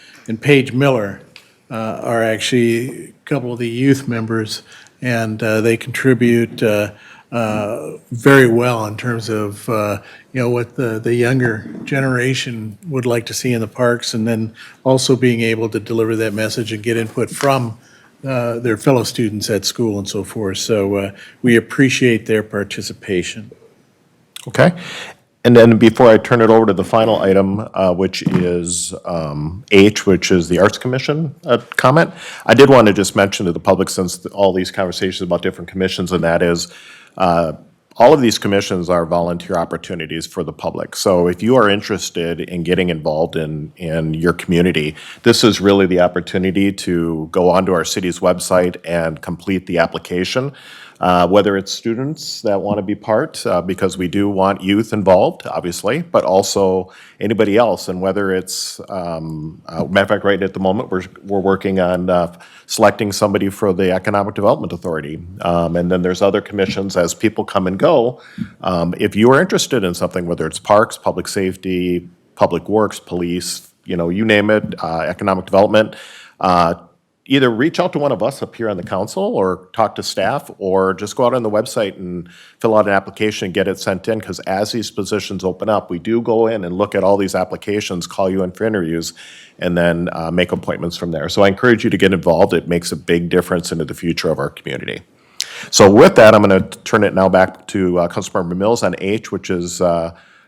Paige Miller are actually a couple of the youth members, and they contribute very well in terms of, what the younger generation would like to see in the parks, and then also being able to deliver that message and get input from their fellow students at school and so forth. So we appreciate their participation. Okay. And then before I turn it over to the final item, which is H, which is the Arts Commission comment, I did want to just mention to the public, since all these conversations about different commissions, and that is, all of these commissions are volunteer opportunities for the public. So if you are interested in getting involved in your community, this is really the opportunity to go onto our city's website and complete the application. Whether it's students that want to be part, because we do want youth involved, obviously, but also anybody else. And whether it's, matter of fact, right at the moment, we're working on selecting somebody for the Economic Development Authority. And then there's other commissions as people come and go. If you are interested in something, whether it's parks, public safety, public works, police, you name it, economic development, either reach out to one of us up here on the council or talk to staff, or just go out on the website and fill out an application and get it sent in, because as these positions open up, we do go in and look at all these applications, call you in for interviews, and then make appointments from there. So I encourage you to get involved. It makes a big difference into the future of our community. So with that, I'm going to turn it now back to Councilmember Mills on H, which is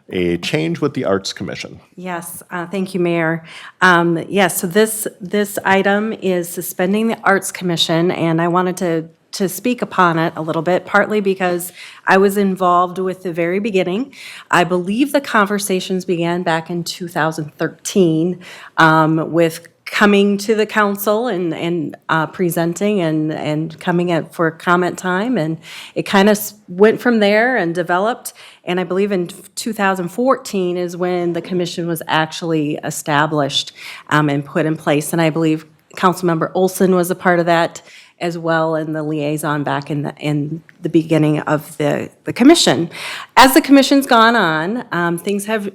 a change with the Arts Commission. Yes, thank you, Mayor. Yes, so this item is suspending the Arts Commission, and I wanted to speak upon it a little bit, partly because I was involved with the very beginning. I believe the conversations began back in 2013 with coming to the council and presenting and coming out for comment time, and it kind of went from there and developed. And I believe in 2014 is when the commission was actually established and put in place. And I believe Councilmember Olson was a part of that as well, and the liaison back in the beginning of the commission. As the commission's gone on, things have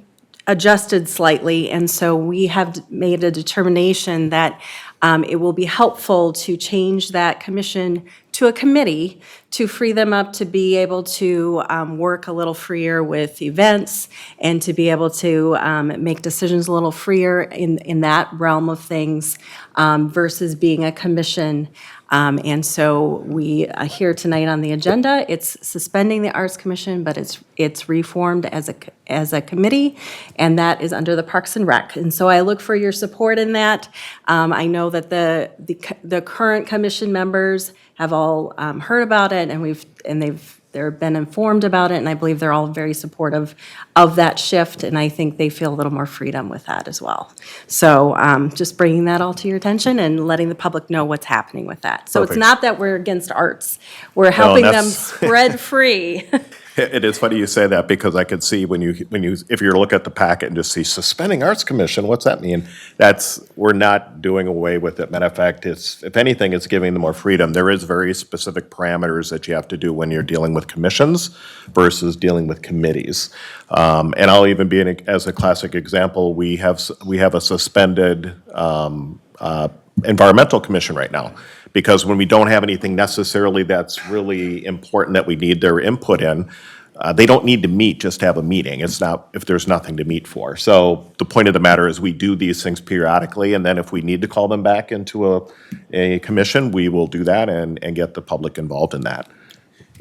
adjusted slightly, and so we have made a determination that it will be helpful to change that commission to a committee to free them up to be able to work a little freer with events and to be able to make decisions a little freer in that realm of things versus being a commission. And so we here tonight on the agenda, it's suspending the Arts Commission, but it's reformed as a committee, and that is under the Parks and Rec. And so I look for your support in that. I know that the current commission members have all heard about it it, and they've been informed about it, and I believe they're all very supportive of that shift, and I think they feel a little more freedom with that as well. So just bringing that all to your attention and letting the public know what's happening with that. So it's Perfect. not that we're against arts. We're helping them that's- spread free. It is funny you say that because I could see when you, if you look at the packet and just see suspending Arts Commission, what's that mean? We're not doing away with it. Matter of fact, if anything, it's giving them more freedom. There is very specific parameters that you have to do when you're dealing with commissions versus dealing with committees. And I'll even be, as a classic example, we have a suspended environmental commission right now. Because when we don't have anything necessarily that's really important that we need their input in, they don't need to meet just to have a meeting. It's not if there's nothing to meet for. So the point of the matter is we do these things periodically, and then if we need to call them back into a commission, we will do that and get the public involved in that.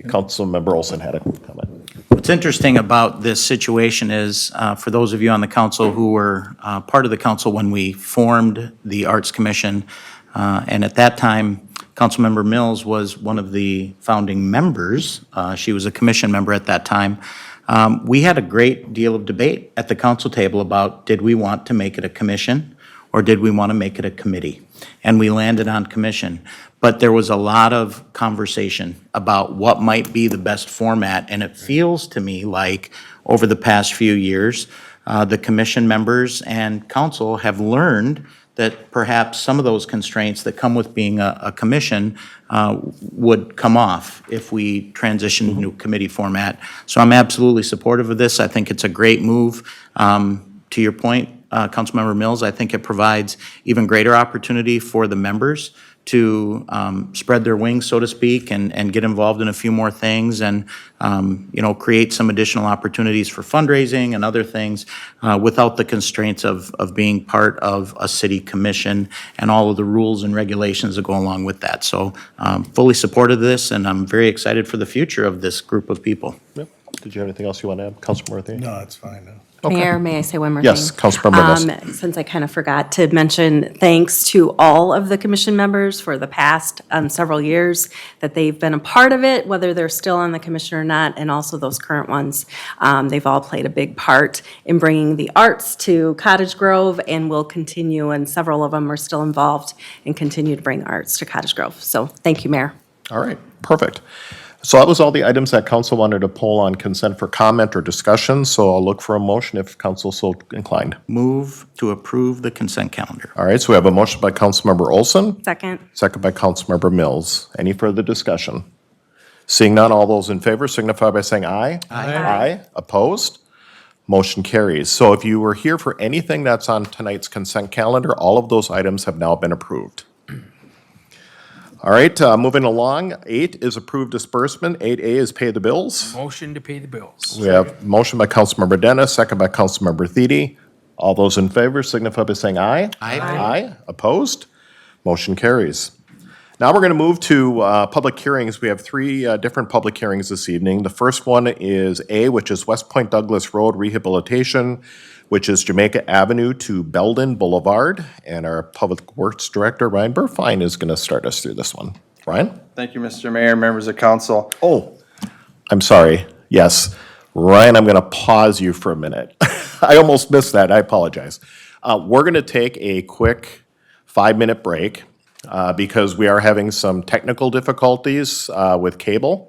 Councilmember Olson had a comment. What's interesting about this situation is, for those of you on the council who were part of the council when we formed the Arts Commission, and at that time, Councilmember Mills was one of the founding members. She was a commission member at that time. We had a great deal of debate at the council table about did we want to make it a commission or did we want to make it a committee? And we landed on commission. But there was a lot of conversation about what might be the best format, and it feels to me like over the past few years, the commission members and council have learned that perhaps some of those constraints that come with being a commission would come off if we transition to committee format. So I'm absolutely supportive of this. I think it's a great move. To your point, Councilmember Mills, I think it provides even greater opportunity for the members to spread their wings, so to speak, and get involved in a few more things and, create some additional opportunities for fundraising and other things without the constraints of being part of a city commission and all of the rules and regulations that go along with that. So fully supportive of this, and I'm very excited for the future of this group of people. Yep. Did you have anything else you want to add, Councilmember Murthy? No, it's fine. Mayor, may I say one more Yes, thing? Councilmember Mills. Since I kind of forgot to mention, thanks to all of the commission members for the past several years that they've been a part of it, whether they're still on the commission or not, and also those current ones. They've all played a big part in bringing the arts to Cottage Grove and will continue, and several of them are still involved and continue to bring the arts to Cottage Grove. So thank you, Mayor. All right, perfect. So that was all the items that council wanted to pull on consent for comment or discussion, so I'll look for a motion if council so inclined. Move to approve the consent calendar. All right, so we have a motion by Councilmember Olson, Second. second by Councilmember Mills. Any further discussion? Seeing none, all those in favor signify by saying aye. Aye. Aye. Opposed? Motion carries. So if you were here for anything that's on tonight's consent calendar, all of those items have now been approved. All right, moving along, 8 is approved disbursement, 8A is pay the bills. Motion to pay the bills. We have motion by Councilmember Dennis, second by Councilmember Thiede. All those in favor signify by saying aye. Aye. Aye. Opposed? Motion carries. Now we're going to move to public hearings. We have 3 different public hearings this evening. The first one is A, which is West Point Douglas Road Rehabilitation, which is Jamaica Avenue to Belden Boulevard. And our Public Works Director, Ryan Burfine, is going to start us through this one. Ryan? Thank you, Mr. Mayor, members of council. Oh, I'm sorry. Yes. Ryan, I'm going to pause you for a minute. I almost missed that. I apologize. We're going to take a quick 5-minute break because we are having some technical difficulties with cable.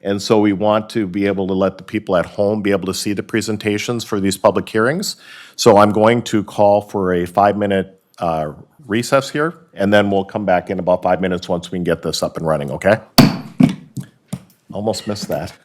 And so we want to be able to let the people at home be able to see the presentations for these public hearings. So I'm going to call for a 5-minute recess here, and then we'll come back in about 5 minutes once we can get this up and running, okay? Almost missed that.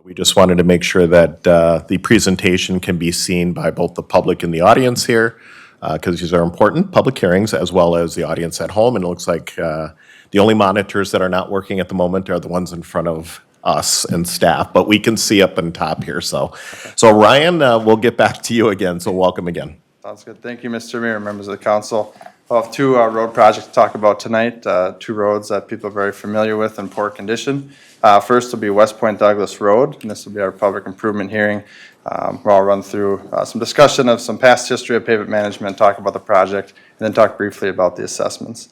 We just wanted to make sure that the presentation can be seen by both the public and the audience here, because these are important public hearings as well as the audience at home. And it looks like the only monitors that are not working at the moment are the ones in front of us and staff, but we can see up on top here. So Ryan, we'll get back to you again. So welcome again. Sounds good. Thank you, Mr. Mayor, members of the council. We'll have two road projects to talk about tonight, two roads that people are very familiar with in poor condition. First will be West Point Douglas Road, and this will be our public improvement hearing, where I'll run through some discussion of some past history of pavement management, talk about the project, and then talk briefly about the assessments.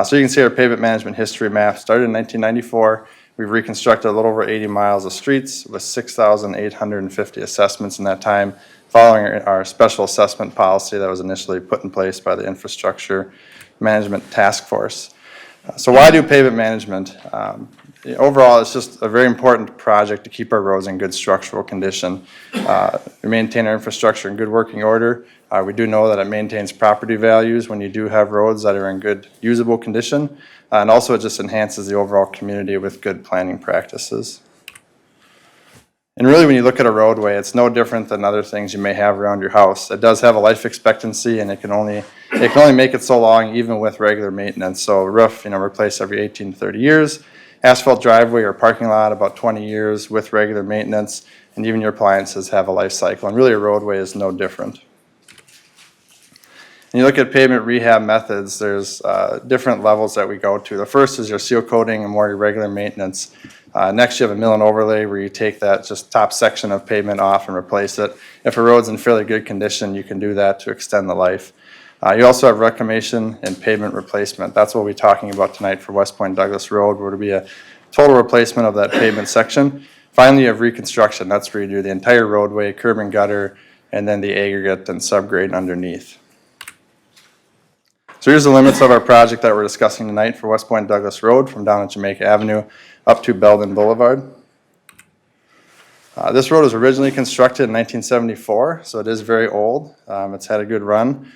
So you can see our pavement management history map started in 1994. We've reconstructed a little over 80 miles of streets with 6,850 assessments in that time, following our special assessment policy that was initially put in place by the Infrastructure Management Task Force. So why do pavement management? Overall, it's just a very important project to keep our roads in good structural condition. We maintain our infrastructure in good working order. We do know that it maintains property values when you do have roads that are in good usable condition. And also it just enhances the overall community with good planning practices. And really, when you look at a roadway, it's no different than other things you may have around your house. It does have a life expectancy, and it can only make it so long, even with regular maintenance. So roof, replace every 18 to 30 years. Asphalt driveway or parking lot, about 20 years with regular maintenance. And even your appliances have a life cycle. And really, a roadway is no different. When you look at pavement rehab methods, there's different levels that we go to. The first is your seal coating and more irregular maintenance. Next, you have a mill and overlay where you take that just top section of pavement off and replace it. If a road's in fairly good condition, you can do that to extend the life. You also have reclamation and pavement replacement. That's what we're talking about tonight for West Point Douglas Road, where it'll be a total replacement of that pavement section. Finally, you have reconstruction. That's where you do the entire roadway, curb and gutter, and then the aggregate and subgrade underneath. So here's the limits of our project that we're discussing tonight for West Point Douglas Road from down at Jamaica Avenue up to Belden Boulevard. This road was originally constructed in 1974, so it is very old. It's had a good run.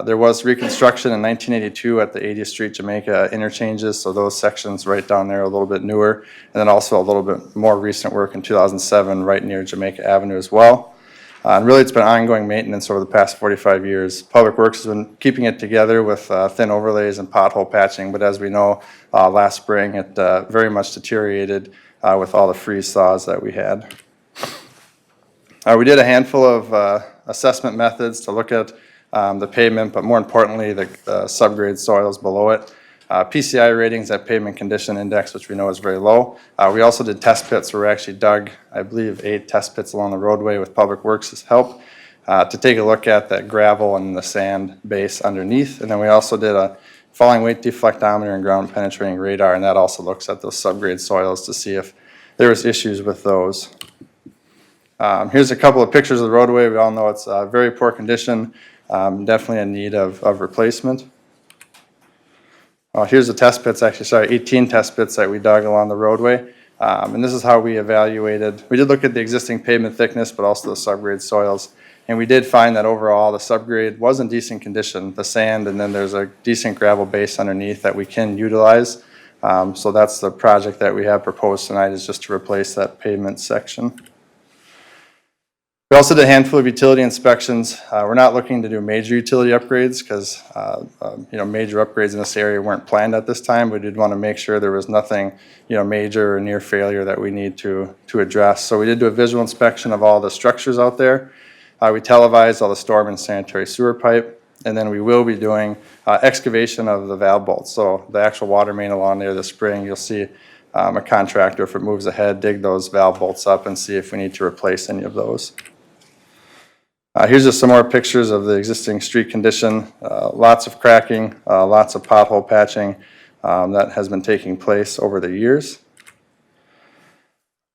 There was reconstruction in 1982 at the 80th Street Jamaica interchanges, so those sections right down there are a little bit newer, and then also a little bit more recent work in 2007 right near Jamaica Avenue as well. And really, it's been ongoing maintenance over the past 45 years. Public Works has been keeping it together with thin overlays and pothole patching, but as we know, last spring it very much deteriorated with all the freeze thaws that we had. We did a handful of assessment methods to look at the pavement, but more importantly, the subgrade soils below it. PCI ratings, that pavement condition index, which we know is very low. We also did test pits where we actually dug, I believe, 8 test pits along the roadway with Public Works' help to take a look at that gravel and the sand base underneath. And then we also did a falling weight deflectometer and ground penetrating radar, and that also looks at those subgrade soils to see if there was issues with those. Here's a couple of pictures of the roadway. We all know it's very poor condition, definitely in need of replacement. Here's the test pits, 18 test pits that we dug along the roadway. And this is how we evaluated. We did look at the existing pavement thickness, but also the subgrade soils. And we did find that overall the subgrade was in decent condition, the sand, and then there's a decent gravel base underneath that we can utilize. So that's the project that we have proposed tonight, is just to replace that pavement section. We also did a handful of utility inspections. We're not looking to do major utility upgrades because major upgrades in this area weren't planned at this time. We did want to make sure there was nothing major or near failure that we need to address. So we did do a visual inspection of all the structures out there. We televised all the storm and sanitary sewer pipe, and then we will be doing excavation of the valve bolts. So the actual water main along there this spring, you'll see a contractor, if it moves ahead, dig those valve bolts up and see if we need to replace any of those. Here's just some more pictures of the existing street condition. Lots of cracking, lots of pothole patching that has been taking place over the years.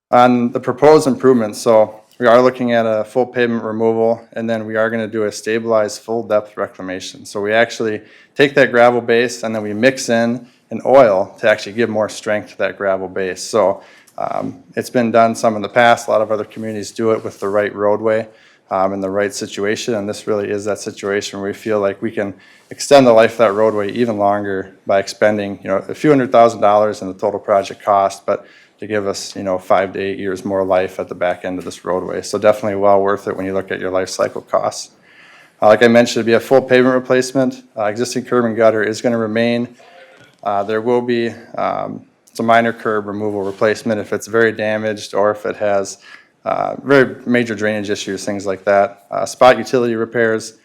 On the proposed improvements, so we are looking at a full pavement removal, and then we are going to do a stabilized full depth reclamation. So we actually take that gravel base and then we mix in an oil to actually give more strength to that gravel base. So it's been done some in the past. A lot of other communities do it with the right roadway. In the right situation, and this really is that situation where we feel like we can extend the life of that roadway even longer by expending a few $100,000 in the total project cost, but to give us, 5 to 8 years more life at the back end of this roadway. So definitely well worth it when you look at your life cycle costs. Like I mentioned, it'd be a full pavement replacement. Existing curb and gutter is going to remain. There will be some minor curb removal replacement if it's very damaged or if it has very major drainage issues, things like that. Spot utility repairs.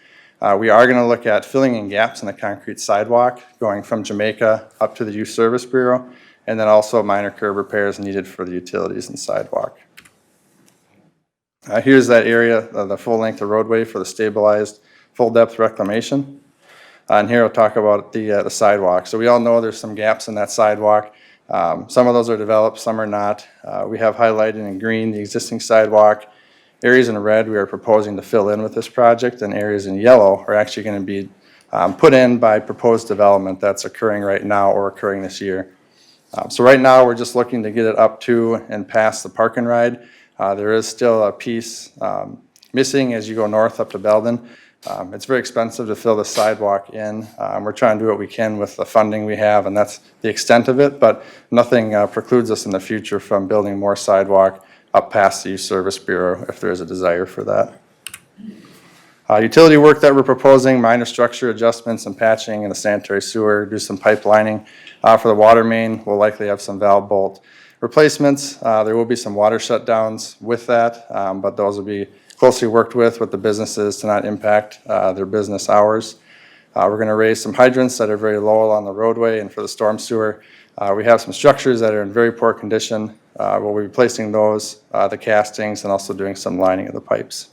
We are going to look at filling in gaps in the concrete sidewalk going from Jamaica up to the Youth Service Bureau, and then also minor curb repairs needed for the utilities and sidewalk. Here's that area, the full length of roadway for the stabilized full depth reclamation. And here I'll talk about the sidewalk. So we all know there's some gaps in that sidewalk. Some of those are developed, some are not. We have highlighted in green the existing sidewalk. Areas in red we are proposing to fill in with this project, and areas in yellow are actually going to be put in by proposed development that's occurring right now or occurring this year. So right now we're just looking to get it up to and past the park and ride. There is still a piece missing as you go north up to Belden. It's very expensive to fill the sidewalk in. We're trying to do what we can with the funding we have, and that's the extent of it, but nothing precludes us in the future from building more sidewalk up past the Youth Service Bureau if there is a desire for that. Utility work that we're proposing, minor structure adjustments and patching in the sanitary sewer, do some pipelining. For the water main, we'll likely have some valve bolt replacements. There will be some water shutdowns with that, but those will be closely worked with the businesses to not impact their business hours. We're going to raise some hydrants that are very low along the roadway, and for the storm sewer, we have some structures that are in very poor condition. We'll be replacing those, the castings, and also doing some lining of the pipes.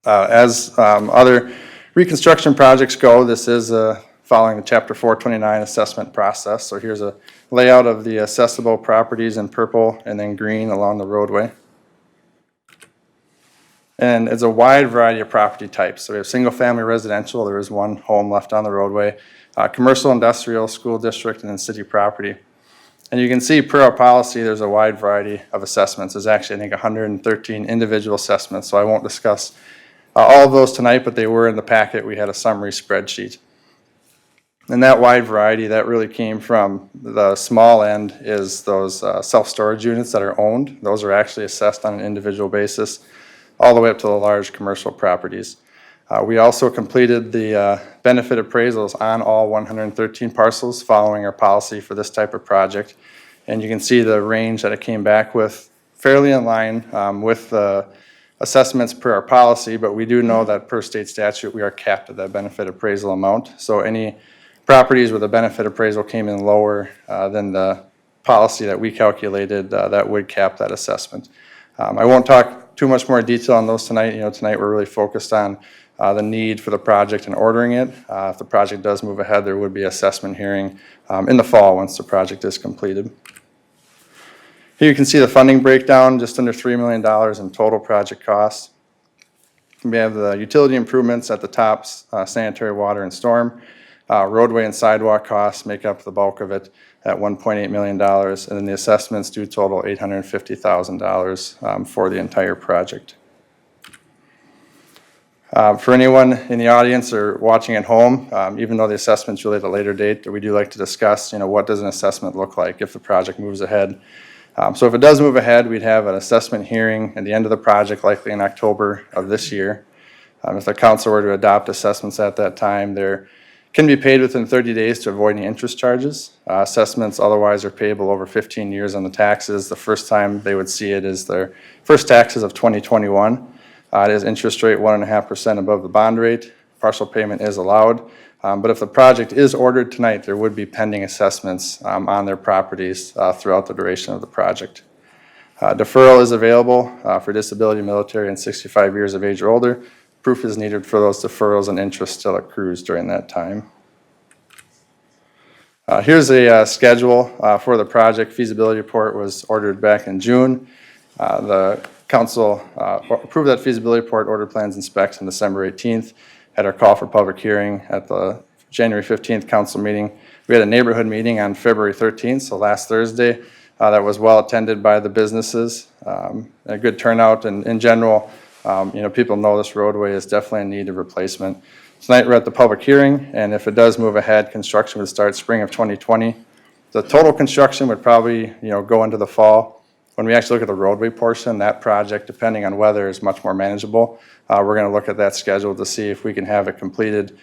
As other reconstruction projects go, this is following the Chapter 429 assessment process. So here's a layout of the accessible properties in purple and then green along the roadway. And it's a wide variety of property types. So we have single-family residential. There is one home left on the roadway. Commercial, industrial, school district, and then city property. And you can see per our policy, there's a wide variety of assessments. There's actually, I think, 113 individual assessments. So I won't discuss all of those tonight, but they were in the packet. We had a summary spreadsheet. And that wide variety, that really came from the small end is those self-storage units that are owned. Those are actually assessed on an individual basis, all the way up to the large commercial properties. We also completed the benefit appraisals on all 113 parcels following our policy for this type of project. And you can see the range that it came back with, fairly in line with the assessments per our policy, but we do know that per state statute, we are capped at that benefit appraisal amount. So any properties where the benefit appraisal came in lower than the policy that we calculated, that would cap that assessment. I won't talk too much more detail on those tonight. Tonight we're really focused on the need for the project and ordering it. If the project does move ahead, there would be assessment hearing in the fall once the project is completed. Here you can see the funding breakdown, just under $3 million in total project costs. We have the utility improvements at the top, sanitary, water, and storm. Roadway and sidewalk costs make up the bulk of it at $1.8 million, and then the assessments do total $850,000 for the entire project. For anyone in the audience or watching at home, even though the assessment's really at a later date, we do like to discuss, what does an assessment look like if the project moves ahead. So if it does move ahead, we'd have an assessment hearing at the end of the project, likely in October of this year. If the council were to adopt assessments at that time, they're can be paid within 30 days to avoid any interest charges. Assessments otherwise are payable over 15 years on the taxes. The first time they would see it is their first taxes of 2021. It is interest rate 1.5% above the bond rate. Partial payment is allowed. But if the project is ordered tonight, there would be pending assessments on their properties throughout the duration of the project. Deferral is available for disability, military, and 65 years of age or older. Proof is needed for those deferrals, and interest still accrues during that time. Here's a schedule for the project. Feasibility report was ordered back in June. The council approved that feasibility report, ordered plans and specs on December 18th. Had our call for public hearing at the January 15th council meeting. We had a neighborhood meeting on February 13th, so last Thursday. That was well attended by the businesses. A good turnout, and in general, people know this roadway is definitely in need of replacement. Tonight we're at the public hearing, and if it does move ahead, construction would start spring of 2020. The total construction would probably, go into the fall. When we actually look at the roadway portion, that project, depending on weather, is much more manageable. We're gonna look at that schedule to see if we can have it completed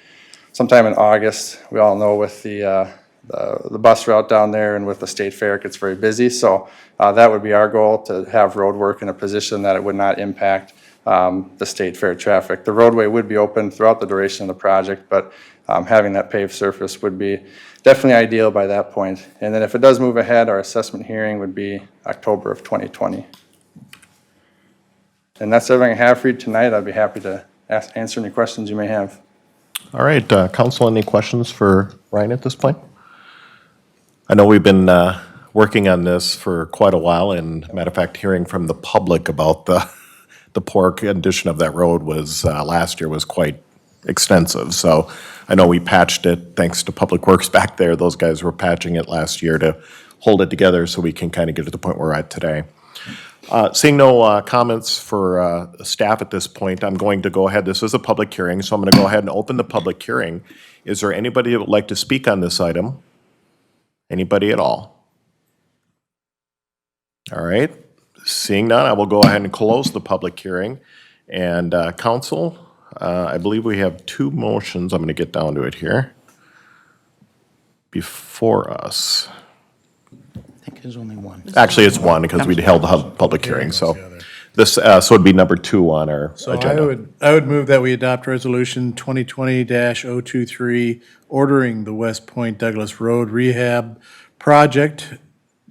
sometime in August. We all know with the bus route down there and with the state fair, it gets very busy. So that would be our goal, to have road work in a position that it would not impact the state fair traffic. The roadway would be open throughout the duration of the project, but having that paved surface would be definitely ideal by that point. And then if it does move ahead, our assessment hearing would be October of 2020. And that's everything I have for you tonight. I'd be happy to answer any questions you may have. All right, council, any questions for Ryan at this point? I know we've been working on this for quite a while, and matter of fact, hearing from the public about the poor condition of that road was, last year was quite extensive. So I know we patched it, thanks to Public Works back there. Those guys were patching it last year to hold it together so we can kind of get to the point we're at today. Seeing no comments for staff at this point, I'm going to go ahead. This is a public hearing, so I'm going to go ahead and open the public hearing. Is there anybody that would like to speak on this item? Anybody at all? All right. Seeing none, I will go ahead and close the public hearing. And council, I believe we have two motions. I'm going to get down to it here before us. I think there's only one. Actually, it's one because we held the public hearing. So this so it'd be number 2 on our So agenda. I would move that we adopt resolution 2020-023, ordering the West Point Douglas Road Rehab Project,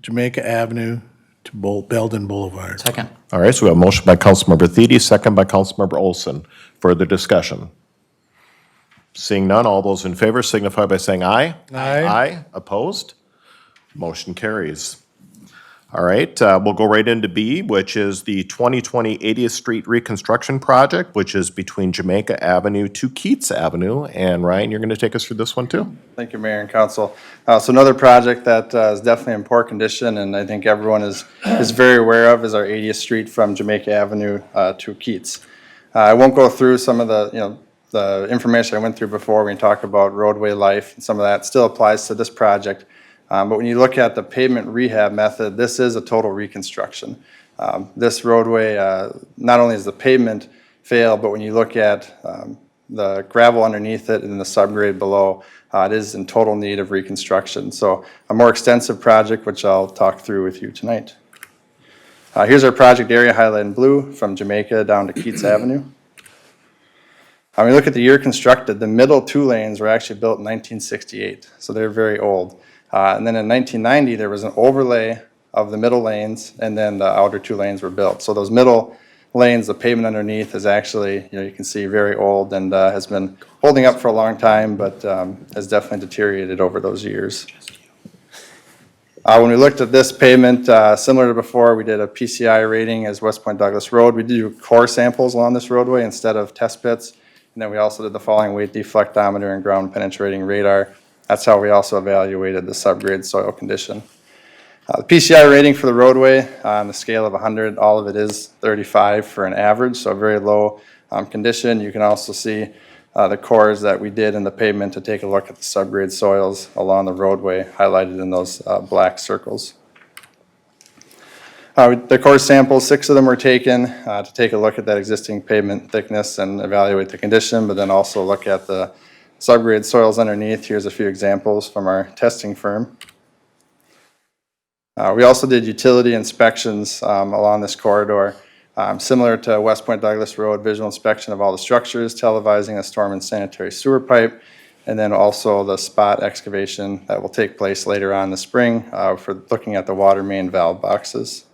Jamaica Avenue to Belden Boulevard. Second. All right, so we have a motion by Councilmember Thiede, second by Councilmember Olson. Further discussion? Seeing none, all those in favor signify by saying aye. Aye. Aye. Opposed? Motion carries. All right, we'll go right into B, which is the 2020 80th Street Reconstruction Project, which is between Jamaica Avenue to Keats Avenue. And Ryan, you're going to take us through this one too? Thank you, Mayor and Council. So another project that is definitely in poor condition, and I think everyone is very aware of, is our 80th Street from Jamaica Avenue to Keats. I won't go through some of the information I went through before. We talked about roadway life, and some of that still applies to this project. But when you look at the pavement rehab method, this is a total reconstruction. This roadway, not only is the pavement fail, but when you look at the gravel underneath it and the subgrade below, it is in total need of reconstruction. So a more extensive project, which I'll talk through with you tonight. Here's our project area highlighted in blue from Jamaica down to Keats Avenue. When we look at the year constructed, the middle 2 lanes were actually built in 1968, so they're very old. And then in 1990, there was an overlay of the middle lanes, and then the outer 2 lanes were built. So those middle lanes, the pavement underneath is actually, you can see, very old and has been holding up for a long time, but has definitely deteriorated over those years. When we looked at this pavement, similar to before, we did a PCI rating as West Point Douglas Road. We do core samples along this roadway instead of test pits. And then we also did the falling weight deflectometer and ground penetrating radar. That's how we also evaluated the subgrade soil condition. The PCI rating for the roadway on the scale of 100, all of it is 35 for an average, so very low condition. You can also see the cores that we did in the pavement to take a look at the subgrade soils along the roadway highlighted in those black circles. The core samples, 6 of them were taken to take a look at that existing pavement thickness and evaluate the condition, but then also look at the subgrade soils underneath. Here's a few examples from our testing firm. We also did utility inspections along this corridor. Similar to West Point Douglas Road, visual inspection of all the structures, televising a storm and sanitary sewer pipe, and then also the spot excavation that will take place later on in the spring for looking at the water main valve boxes.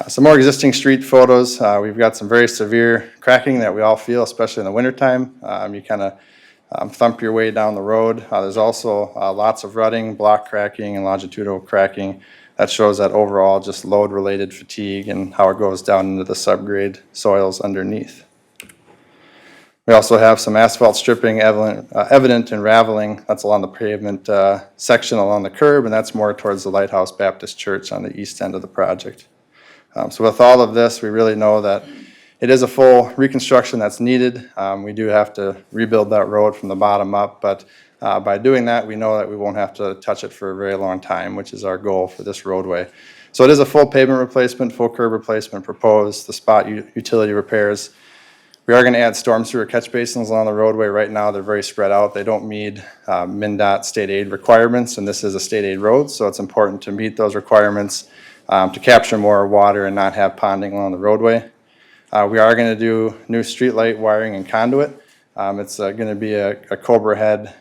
Some more existing street photos. We've got some very severe cracking that we all feel, especially in the wintertime. You kind of thump your way down the road. There's also lots of rutting, block cracking, and longitudinal cracking. That shows that overall just load-related fatigue and how it goes down into the subgrade soils underneath. We also have some asphalt stripping evident in raveling. That's along the pavement section along the curb, and that's more towards the Lighthouse Baptist Church on the east end of the project. So with all of this, we really know that It is a full reconstruction that's needed. We do have to rebuild that road from the bottom up, but by doing that, we know that we won't have to touch it for a very long time, which is our goal for this roadway. So it is a full pavement replacement, full curb replacement proposed, the spot utility repairs. We are gonna add storm sewer catch basins along the roadway. Right now, they're very spread out. They don't meet MnDOT state aid requirements, and this is a state aid road, so it's important to meet those requirements to capture more water and not have ponding along the roadway. We are gonna do new streetlight wiring and conduit. It's gonna be a Cobra head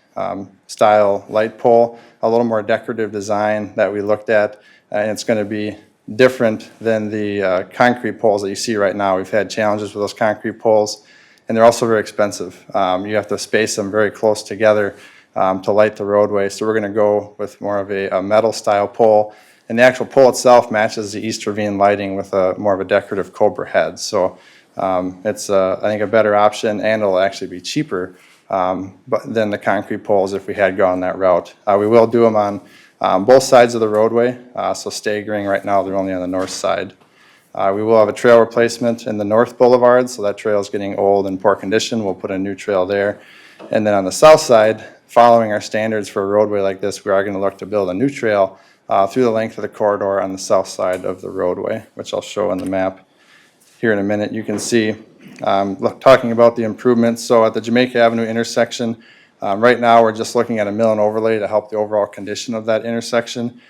style light pole, a little more decorative design that we looked at, and it's gonna be different than the concrete poles that you see right now. We've had challenges with those concrete poles, and they're also very expensive. You have to space them very close together to light the roadway, so we're gonna go with more of a metal style pole, and the actual pole itself matches the East Ravine lighting with more of a decorative Cobra head. So it's, I think, a better option, and it'll actually be cheaper than the concrete poles if we had gone that route. We will do them on both sides of the roadway, so staggering. Right now they're only on the north side. We will have a trail replacement in the north boulevard, so that trail is getting old and poor condition. We'll put a new trail there. And then on the south side, following our standards for a roadway like this, we are going to look to build a new trail through the length of the corridor on the south side of the roadway, which I'll show on the map here in a minute. You can see, talking about the improvements. So at the Jamaica Avenue intersection, right now we're just looking at a mill and overlay to help the overall condition of that intersection.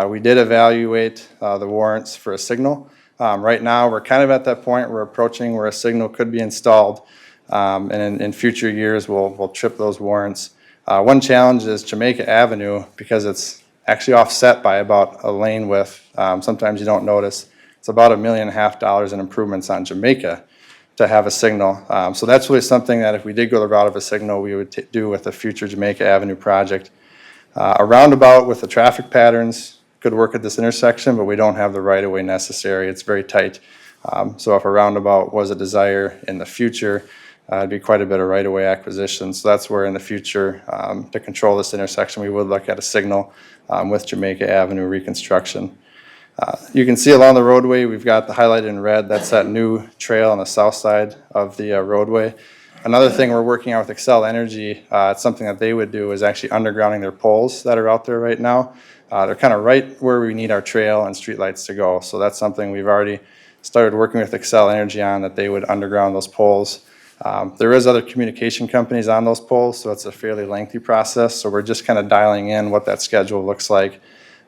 We did evaluate the warrants for a signal. Right now we're kind of at that point we're approaching where a signal could be installed, and in future years we'll trip those warrants. One challenge is Jamaica Avenue, because it's actually offset by about a lane width. Sometimes you don't notice. It's about $1.5 million in improvements on Jamaica to have a signal. So that's really something that if we did go the route of a signal, we would do with the future Jamaica Avenue project. A roundabout with the traffic patterns could work at this intersection, but we don't have the right-of-way necessary. It's very tight. So if a roundabout was a desire in the future, it'd be quite a bit of right-of-way acquisition. So that's where in the future, to control this intersection, we would look at a signal with Jamaica Avenue reconstruction. You can see along the roadway, we've got the highlighted in red. That's that new trail on the south side of the roadway. Another thing we're working on with Xcel Energy, it's something that they would do, is actually undergrounding their poles that are out there right now. They're kind of right where we need our trail and streetlights to go. So that's something we've already started working with Xcel Energy on, that they would underground those poles. There is other communication companies on those poles, so it's a fairly lengthy process. So we're just kind of dialing in what that schedule looks like.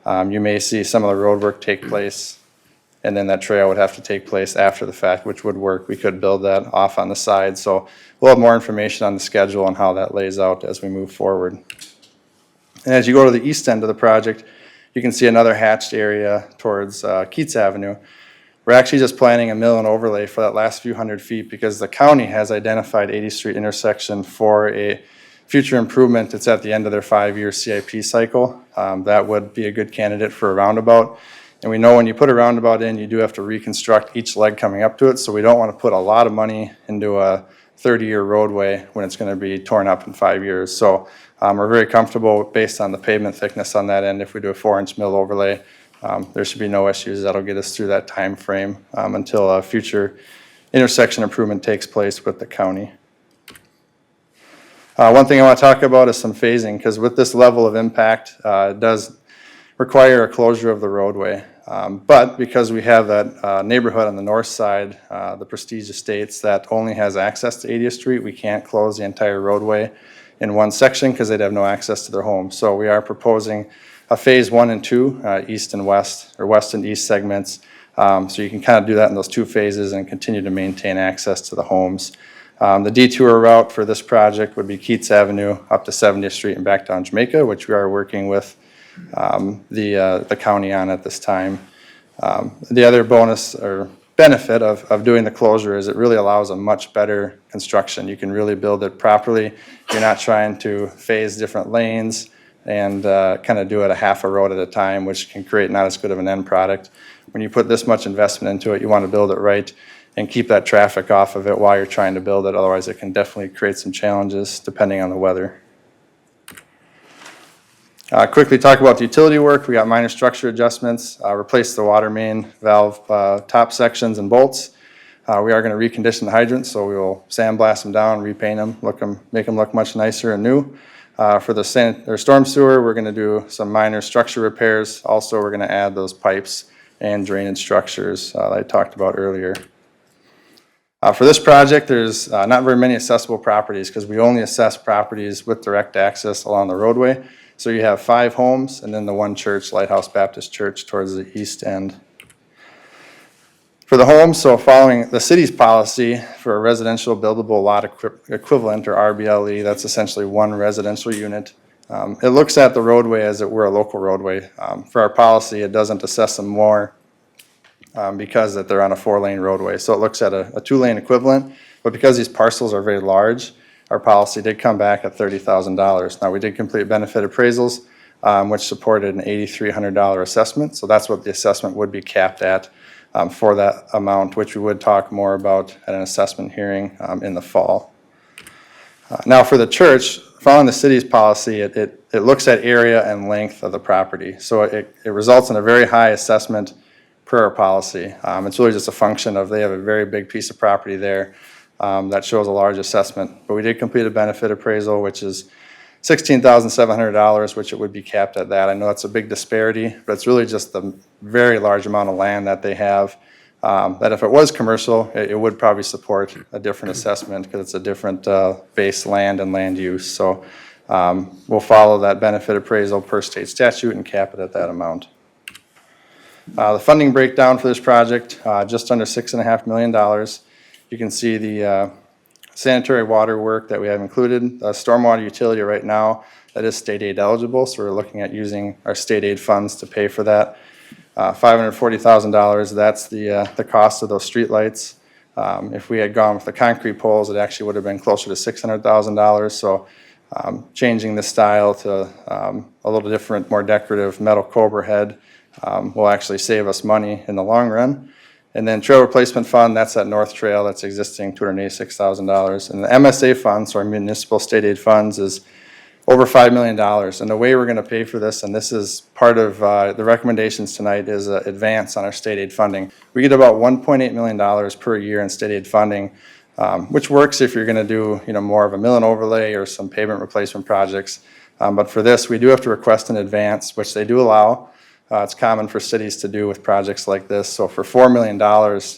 You may see some of the road work take place, and then that trail would have to take place after the fact, which would work. We could build that off on the side. So we'll have more information on the schedule and how that lays out as we move forward. And as you go to the east end of the project, you can see another hatched area towards Keats Avenue. We're actually just planning a mill and overlay for that last few hundred feet because the county has identified 80th Street intersection for a future improvement. It's at the end of their 5-year CIP cycle. That would be a good candidate for a roundabout. And we know when you put a roundabout in, you do have to reconstruct each leg coming up to it. So we don't want to put a lot of money into a 30-year roadway when it's going to be torn up in 5 years. So we're very comfortable based on the pavement thickness on that end. If we do a 4-inch mill overlay, there should be no issues. That'll get us through that time frame until a future intersection improvement takes place with the county. One thing I want to talk about is some phasing, because with this level of impact, it does require a closure of the roadway. But because we have that neighborhood on the north side, the Prestige Estates, that only has access to 80th Street, we can't close the entire roadway in one section because they'd have no access to their home. So we are proposing a phase 1 and 2, east and west, or west and east segments. So you can kind of do that in those 2 phases and continue to maintain access to the homes. The detour route for this project would be Keats Avenue up to 70th Street and back down Jamaica, which we are working with the county on at this time. The other bonus or benefit of doing the closure is it really allows a much better construction. You can really build it properly. You're not trying to phase different lanes and kind of do it a half a road at a time, which can create not as good of an end product. When you put this much investment into it, you want to build it right and keep that traffic off of it while you're trying to build it. Otherwise, it can definitely create some challenges depending on the weather. Quickly talk about the utility work. We got minor structure adjustments, replaced the water main valve top sections and bolts. We are going to recondition the hydrants, so we will sandblast them down, repaint them, make them look much nicer and new. For the storm sewer, we're going to do some minor structure repairs. Also, we're going to add those pipes and drainage structures that I talked about earlier. For this project, there's not very many accessible properties because we only assess properties with direct access along the roadway. So you have 5 homes and then the one church, Lighthouse Baptist Church, towards the east end. For the homes, so following the city's policy for a residential buildable lot equivalent, or RBLE, that's essentially one residential unit. It looks at the roadway as it were a local roadway. For our policy, it doesn't assess them more because that they're on a 4-lane roadway. So it looks at a 2-lane equivalent, but because these parcels are very large, our policy did come back at $30,000. Now, we did complete benefit appraisals, which supported an $8,300 assessment. So that's what the assessment would be capped at for that amount, which we would talk more about at an assessment hearing in the fall. Now, for the church, following the city's policy, it looks at area and length of the property. So it results in a very high assessment per our policy. It's really just a function of they have a very big piece of property there that shows a large assessment. But we did complete a benefit appraisal, which is $16,700, which it would be capped at that. I know that's a big disparity, but it's really just the very large amount of land that they have. That if it was commercial, it would probably support a different assessment because it's a different base land and land use. So we'll follow that benefit appraisal per state statute and cap it at that amount. The funding breakdown for this project, just under $6.5 million. You can see the sanitary water work that we have included. Stormwater utility right now, that is state aid eligible, so we're looking at using our state aid funds to pay for that. $540,000, that's the cost of those streetlights. If we had gone with the concrete poles, it actually would have been closer to $600,000. So changing the style to a little different, more decorative metal cobra head will actually save us money in the long run. And then trail replacement fund, that's that north trail that's existing, $286,000. And the MSA funds, so our municipal state aid funds, is over $5 million. And the way we're going to pay for this, and this is part of the recommendations tonight, is advance on our state aid funding. We get about $1.8 million per year in state aid funding, which works if you're going to do more of a mill and overlay or some pavement replacement projects. But for this, we do have to request an advance, which they do allow. It's common for cities to do with projects like this. So for $4 million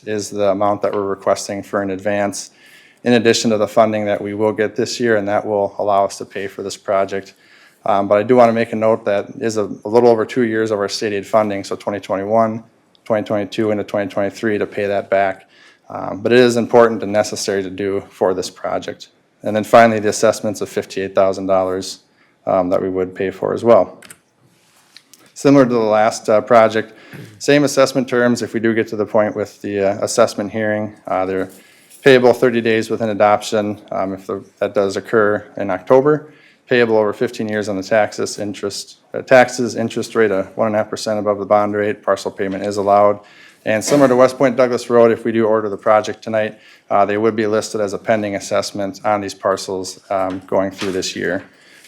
is the amount that we're requesting for an advance, in addition to the funding that we will get this year, and that will allow us to pay for this project. But I do want to make a note that is a little over 2 years of our state aid funding, so 2021, 2022, into 2023 to pay that back. But it is important and necessary to do for this project. And then finally, the assessments of $58,000 that we would pay for as well. Similar to the last project, same assessment terms if we do get to the point with the assessment hearing. They're payable 30 days within adoption if that does occur in October. Payable over 15 years on the taxes, interest rate of 1.5% above the bond rate. Partial payment is allowed. And similar to West Point Douglas Road, if we do order the project tonight, they would be listed as a pending assessment on these parcels going through this year.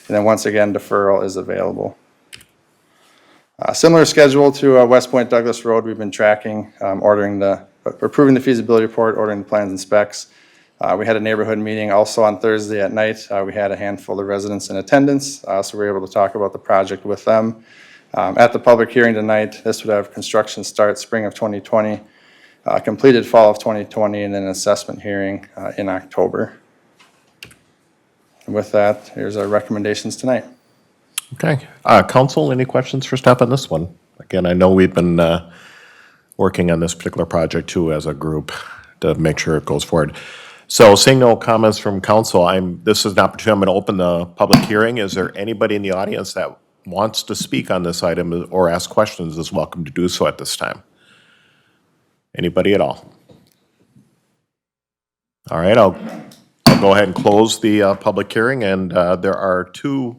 And then once again, deferral is available. Similar schedule to West Point Douglas Road, we've been tracking, approving the feasibility report, ordering the plans and specs. We had a neighborhood meeting also on Thursday at night. We had a handful of residents in attendance, so we were able to talk about the project with them. At the public hearing tonight, this would have construction start spring of 2020, completed fall of 2020, and then an assessment hearing in October. And with that, here's our recommendations tonight. Okay. Council, any questions for staff on this one? Again, I know we've been working on this particular project too as a group to make sure it goes forward. So seeing no comments from council, this is an opportunity. I'm going to open the public hearing. Is there anybody in the audience that wants to speak on this item or ask questions is welcome to do so at this time? Anybody at all? All right, I'll go ahead and close the public hearing, and there are two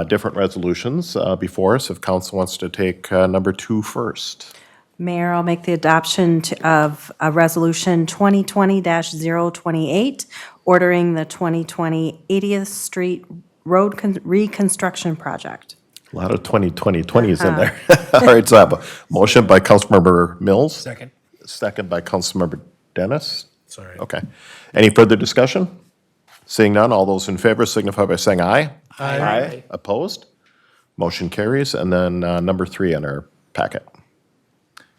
different resolutions before us. If council wants to take number 2 first. Mayor, I'll make the adoption of a resolution 2020-028, ordering the 2020 80th Street Road Reconstruction Project. A lot of 2020s in there. All right, so I have a motion by Councilmember Mills. Second. Second by Councilmember Dennis? Sorry. Okay. Any further discussion? Seeing none, all those in favor signify by saying aye. Aye. Opposed? Motion carries. And then number 3 on our packet.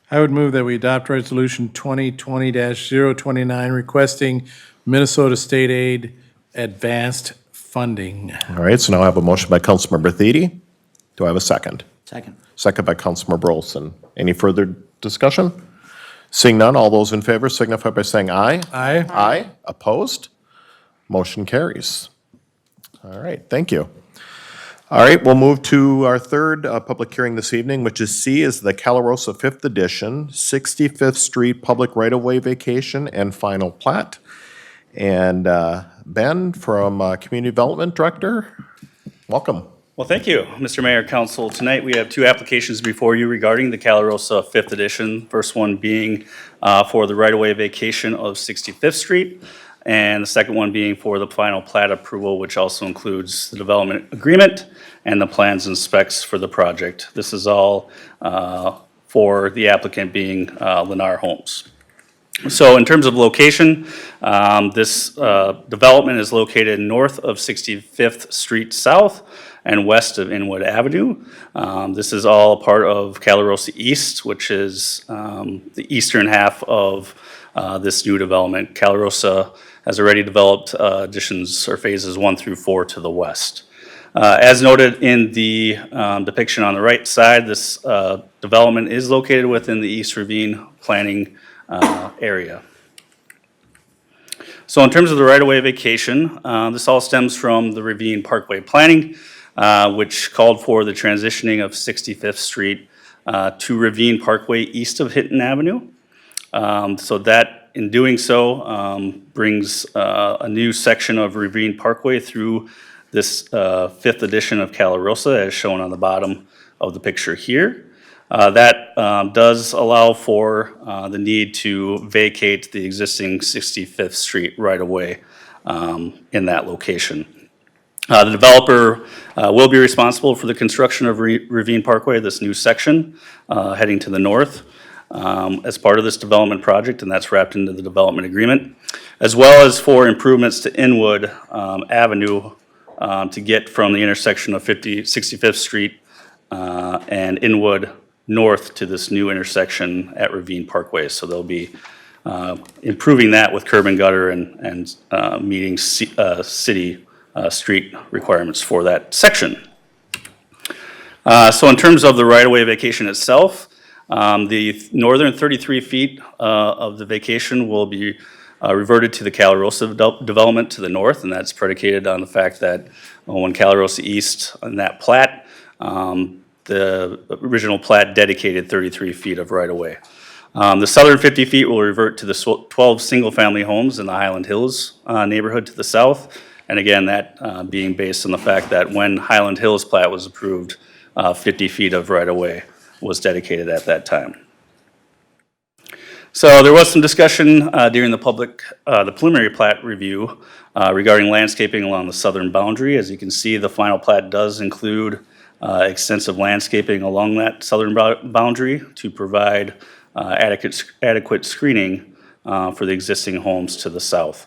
I would move that we adopt Resolution 2020-029 requesting Minnesota State Aid advanced funding. All right, so now I have a motion by Councilmember Thiede. Do I have a second? Second. Second by Councilmember Olson. Any further discussion? Seeing none, all those in favor signify by saying aye. Aye. Aye. Opposed? Motion carries. All right, thank you. All right, we'll move to our third public hearing this evening, which is C, is the Calarosa 5th Edition, 65th Street Public Right-of-Way Vacation and Final Plat. And Ben from Community Development Director, welcome. Well, thank you, Mr. Mayor, Council. Tonight we have 2 applications before you regarding the Calarosa 5th Edition. First one being for the right-of-way vacation of 65th Street, and the second one being for the final plat approval, which also includes the development agreement and the plans and specs for the project. This is all for the applicant being Lennar Homes. So in terms of location, this development is located north of 65th Street South and west of Inwood Avenue. This is all part of Calarosa East, which is the eastern half of this new development. Calarosa has already developed additions or phases 1 through 4 to the west. As noted in the depiction on the right side, this development is located within the East Ravine planning area. So in terms of the right-of-way vacation, this all stems from the Ravine Parkway planning, which called for the transitioning of 65th Street to Ravine Parkway east of Hinton Avenue. So that, in doing so, brings a new section of Ravine Parkway through this 5th edition of Calarosa, as shown on the bottom of the picture here. That does allow for the need to vacate the existing 65th Street right-of-way in that location. The developer will be responsible for the construction of Ravine Parkway, this new section heading to the north, as part of this development project, and that's wrapped into the development agreement, as well as for improvements to Inwood Avenue to get from the intersection of 65th Street and Inwood north to this new intersection at Ravine Parkway. So they'll be improving that with curb and gutter and meeting city street requirements for that section. So in terms of the right-of-way vacation itself, the northern 33 feet of the vacation will be reverted to the Calarosa development to the north, and that's predicated on the fact that when Calarosa East on that plat, the original plat dedicated 33 feet of right-of-way. The southern 50 feet will revert to the 12 single-family homes in the Highland Hills neighborhood to the south, and again, that being based on the fact that when Highland Hills plat was approved, 50 feet of right-of-way was dedicated at that time. So there was some discussion during the preliminary plat review regarding landscaping along the southern boundary. As you can see, the final plat does include extensive landscaping along that southern boundary to provide adequate screening for the existing homes to the south.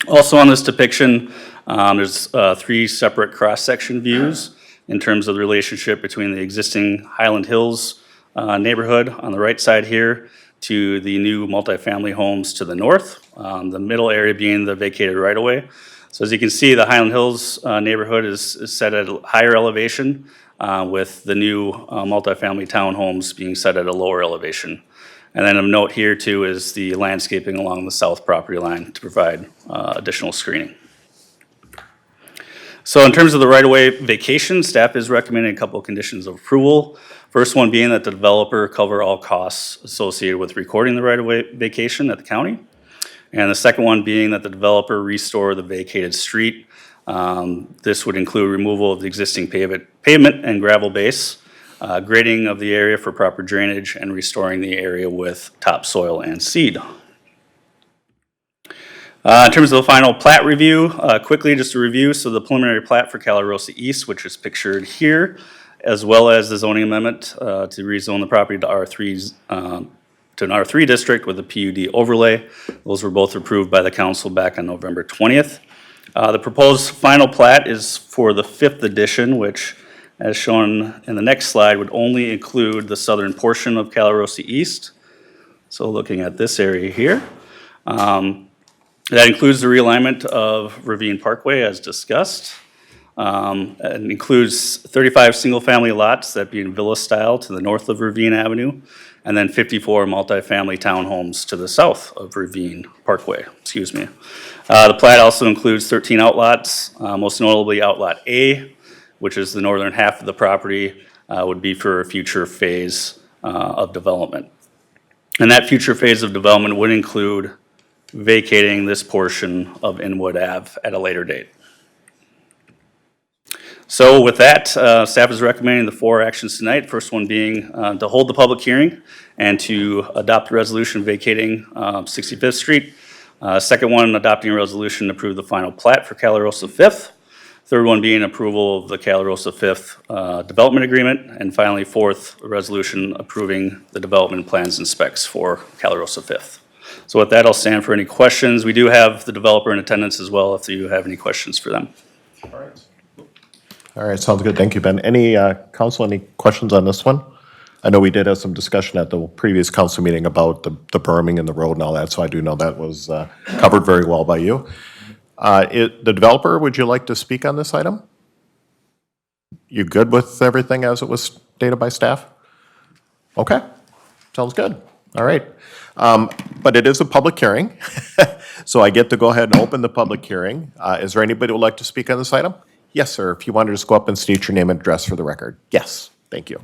Also on this depiction, there's 3 separate cross-section views in terms of the relationship between the existing Highland Hills neighborhood on the right side here to the new multifamily homes to the north, the middle area being the vacated right-of-way. So as you can see, the Highland Hills neighborhood is set at a higher elevation with the new multifamily townhomes being set at a lower elevation. And then a note here too is the landscaping along the south property line to provide additional screening. So in terms of the right-of-way vacation, staff is recommending a couple of conditions of approval. First one being that the developer cover all costs associated with recording the right-of-way vacation at the county. And the second one being that the developer restore the vacated street. This would include removal of the existing pavement and gravel base, grading of the area for proper drainage, and restoring the area with topsoil and seed. In terms of the final plat review, quickly just a review. So the preliminary plat for Calarosa East, which is pictured here, as well as the zoning amendment to rezone the property to R3 to to an R3 district with a PUD overlay. Those were both approved by the council back on November 20th. The proposed final plat is for the 5th edition, which, as shown in the next slide, would only include the southern portion of Calarosa East. So looking at this area here, that includes the realignment of Ravine Parkway as discussed. And includes 35 single-family lots that be in villa style to the north of Ravine Avenue, and then 54 multifamily townhomes to the south of Ravine Parkway, excuse me. The plat also includes 13 outlots, most notably Outlot A, which is the northern half of the property, would be for a future phase of development. And that future phase of development would include vacating this portion of Inwood Ave at a later date. So with that, staff is recommending the 4 actions tonight. First one being to hold the public hearing and to adopt a resolution vacating 65th Street. Second one, adopting a resolution to approve the final plat for Calarosa 5th. Third one being approval of the Calarosa 5th development agreement. And finally, fourth, a resolution approving the development plans and specs for Calarosa 5th. So with that, I'll stand for any questions. We do have the developer in attendance as well if you have any questions for them. All right, sounds good. Thank you, Ben. Any council, any questions on this one? I know we did have some discussion at the previous council meeting about the berming and the road and all that, so I do know that was covered very well by you. The developer, would you like to speak on this item? You good with everything as it was stated by staff? Okay, sounds good. All right. But it is a public hearing, so I get to go ahead and open the public hearing. Is there anybody who would like to speak on this item? Yes, sir. If you want to just go up and state your name and address for the record. Yes, thank you.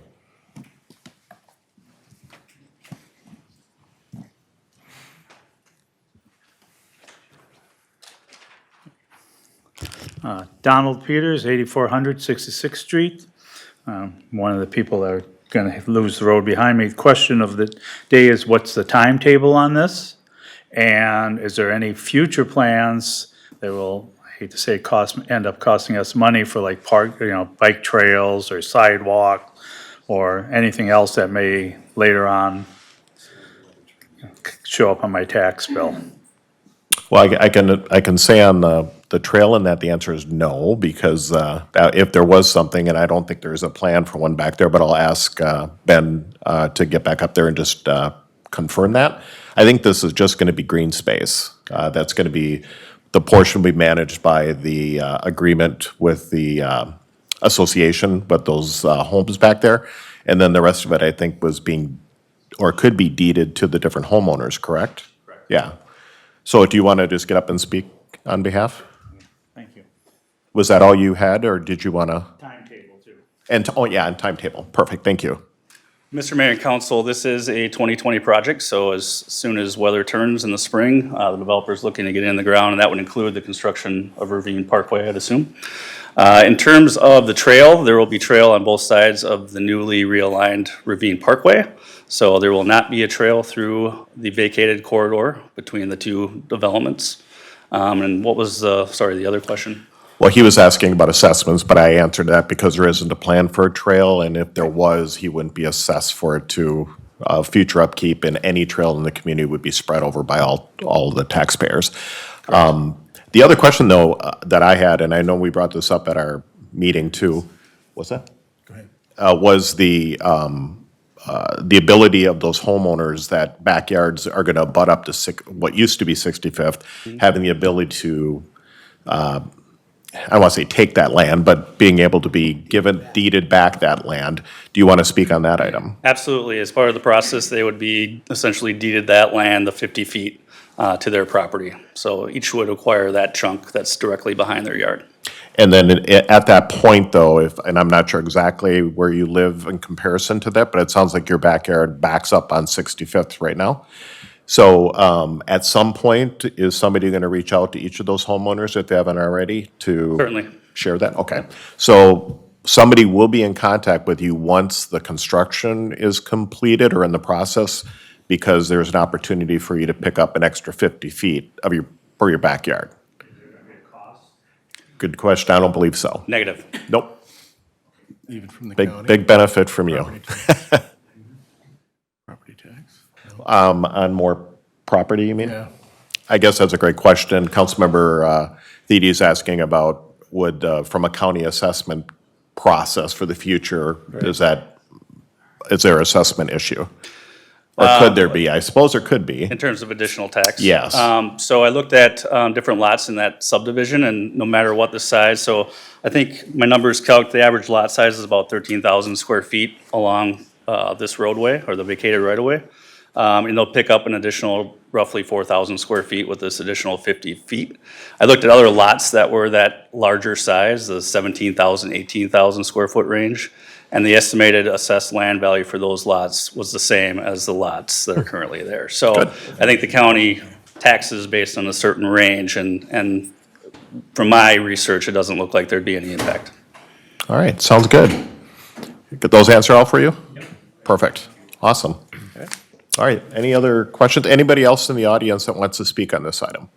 Donald Peters, 8400 66th Street. One of the people that are going to lose the road behind me. The question of the day is, what's the timetable on this? And is there any future plans that will, I hate to say, end up costing us money for like bike trails or sidewalk or anything else that may later on show up on my tax bill? Well, I can say on the trail and that the answer is no, because if there was something, and I don't think there's a plan for one back there, but I'll ask Ben to get back up there and just confirm that. I think this is just going to be green space. That's going to be, the portion will be managed by the agreement with the association, but those homes back there. And then the rest of it, I think, was being, or could be deeded to the different homeowners, correct? Correct. Yeah. So do you want to just get up and speak on behalf? Thank you. Was that all you had, or did you want to? Timetable too. And, oh yeah, and timetable. Perfect, thank you. Mr. Mayor and Council, this is a 2020 project, so as soon as weather turns in the spring, the developer's looking to get in the ground, and that would include the construction of Ravine Parkway, I'd assume. In terms of the trail, there will be trail on both sides of the newly realigned Ravine Parkway. So there will not be a trail through the vacated corridor between the two developments. And what was the other question? Well, he was asking about assessments, but I answered that because there isn't a plan for a trail, and if there was, he wouldn't be assessed for it to future upkeep, and any trail in the community would be spread over by all the taxpayers. The other question, though, that I had, and I know we brought this up at our meeting too, what's that? Go ahead. Was the ability of those homeowners that backyards are going to butt up to what used to be 65th, having the ability to, I don't want to say take that land, but being able to be deeded back that land. Do you want to speak on that item? Absolutely. As part of the process, they would be essentially deeded that land, the 50 feet to their property. So each would acquire that chunk that's directly behind their yard. And then at that point, though, and I'm not sure exactly where you live in comparison to that, but it sounds like your backyard backs up on 65th right now. So at some point, is somebody going to reach out to each of those homeowners if they haven't already to Certainly. share that? Okay. So somebody will be in contact with you once the construction is completed or in the process, because there's an opportunity for you to pick up an extra 50 feet for your backyard. Good question. I don't believe so. Negative. Nope. Even from the Big, county? big benefit from you. Property tax? No. On more property, you mean? Yeah. I guess that's a great question. Councilmember Thede is asking about would, from a county assessment process for the future, is there assessment issue? Or could there be? I suppose there could be. In terms of additional tax? Yes. So I looked at different lots in that subdivision, and no matter what the size, so I think my numbers calc, the average lot size is about 13,000 square feet along this roadway, or the vacated right-of-way. And they'll pick up an additional roughly 4,000 square feet with this additional 50 feet. I looked at other lots that were that larger size, the 17,000, 18,000 square foot range, and the estimated assessed land value for those lots was the same as the lots that are currently there. So I think the county taxes based on a certain range, and from my research, it doesn't look like there'd be any impact. All right, sounds good. Get those answer all for you? Perfect. Awesome. All right, any other questions? Anybody else in the audience that wants to speak on this item?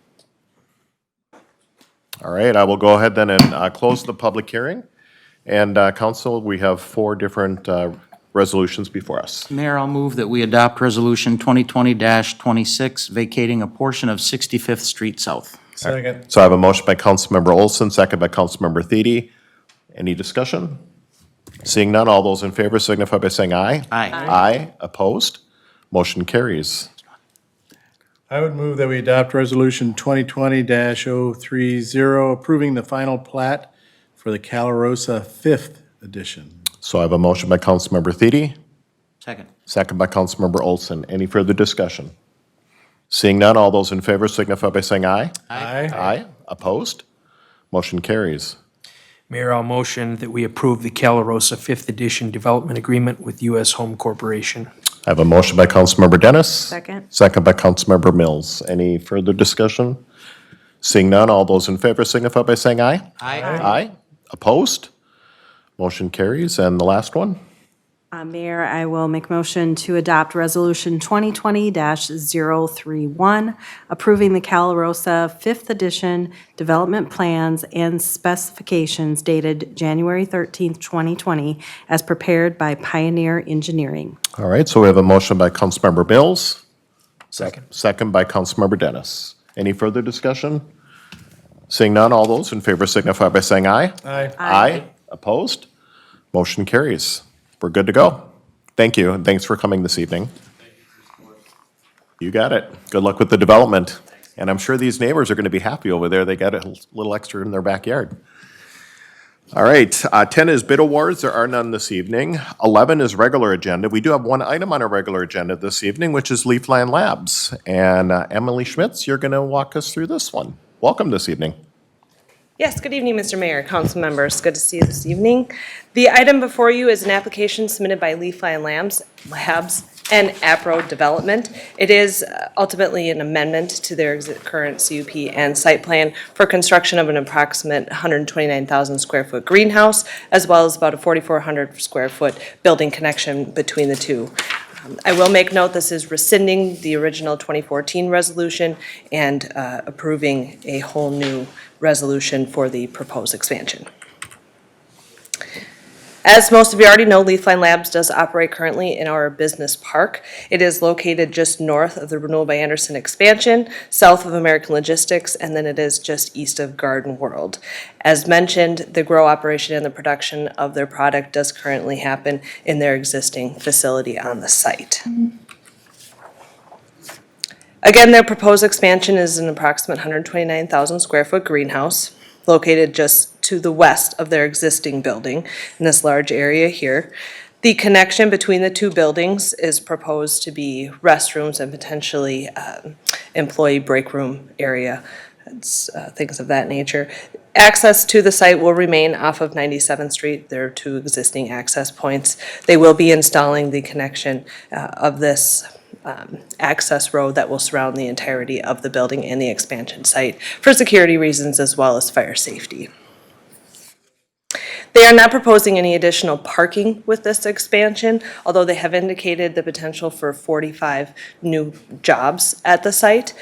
All right, I will go ahead then and close the public hearing. And council, we have 4 different resolutions before us. Mayor, I'll move that we adopt Resolution 2020-26, vacating a portion of 65th Street South. Second. So I have a motion by Councilmember Olson, second by Councilmember Thede. Any discussion? Seeing none, all those in favor signify by saying aye. Aye. Aye. Opposed? Motion carries. I would move that we adopt Resolution 2020-030, approving the final plat for the Calarosa 5th edition. So I have a motion by Councilmember Thede, Second. second by Councilmember Olson. Any further discussion? Seeing none, all those in favor signify by saying aye. Aye. Aye. Opposed? Motion carries. Mayor, I'll motion that we approve the Calarosa 5th Edition Development Agreement with U.S. Home Corporation. I have a motion by Councilmember Dennis. Second. Second by Councilmember Mills. Any further discussion? Seeing none, all those in favor signify by saying aye. Aye. Aye. Opposed? Motion carries. And the last one? Mayor, I will make motion to adopt Resolution 2020-031, approving the Calarosa 5th Edition Development Plans and Specifications dated January 13th, 2020, as prepared by Pioneer Engineering. All right, so we have a motion by Councilmember Mills. Second. Second by Councilmember Dennis. Any further discussion? Seeing none, all those in favor signify by saying aye. Aye. Aye. Opposed? Motion carries. We're good to go. Thank you, and thanks for coming this evening. You got it. Good luck with the development. And I'm sure these neighbors are going to be happy over there. They got a little extra in their backyard. All right, 10 is bid awards. There are none this evening. 11 is regular agenda. We do have one item on our regular agenda this evening, which is Leafland Labs. And Emily Schmitz, you're going to walk us through this one. Welcome this evening. Yes, good evening, Mr. Mayor, council members. Good to see you this evening. The item before you is an application submitted by Leafland Labs and APRO Development. It is ultimately an amendment to their current CUP and site plan for construction of an approximate 129,000 square foot greenhouse, as well as about a 4,400 square foot building connection between the two. I will make note this is rescinding the original 2014 resolution and approving a whole new resolution for the proposed expansion. As most of you already know, Leafland Labs does operate currently in our business park. It is located just north of the Renewal by Anderson expansion, south of American Logistics, and then it is just east of Garden World. As mentioned, the grow operation and the production of their product does currently happen in their existing facility on the site. Again, their proposed expansion is an approximate 129,000 square foot greenhouse located just to the west of their existing building in this large area here. The connection between the two buildings is proposed to be restrooms and potentially employee break room area, things of that nature. Access to the site will remain off of 97th Street. There are two existing access points. They will be installing the connection of this access road that will surround the entirety of the building and the expansion site for security reasons as well as fire safety. They are not proposing any additional parking with this expansion, although they have indicated the potential for 45 new jobs at the site.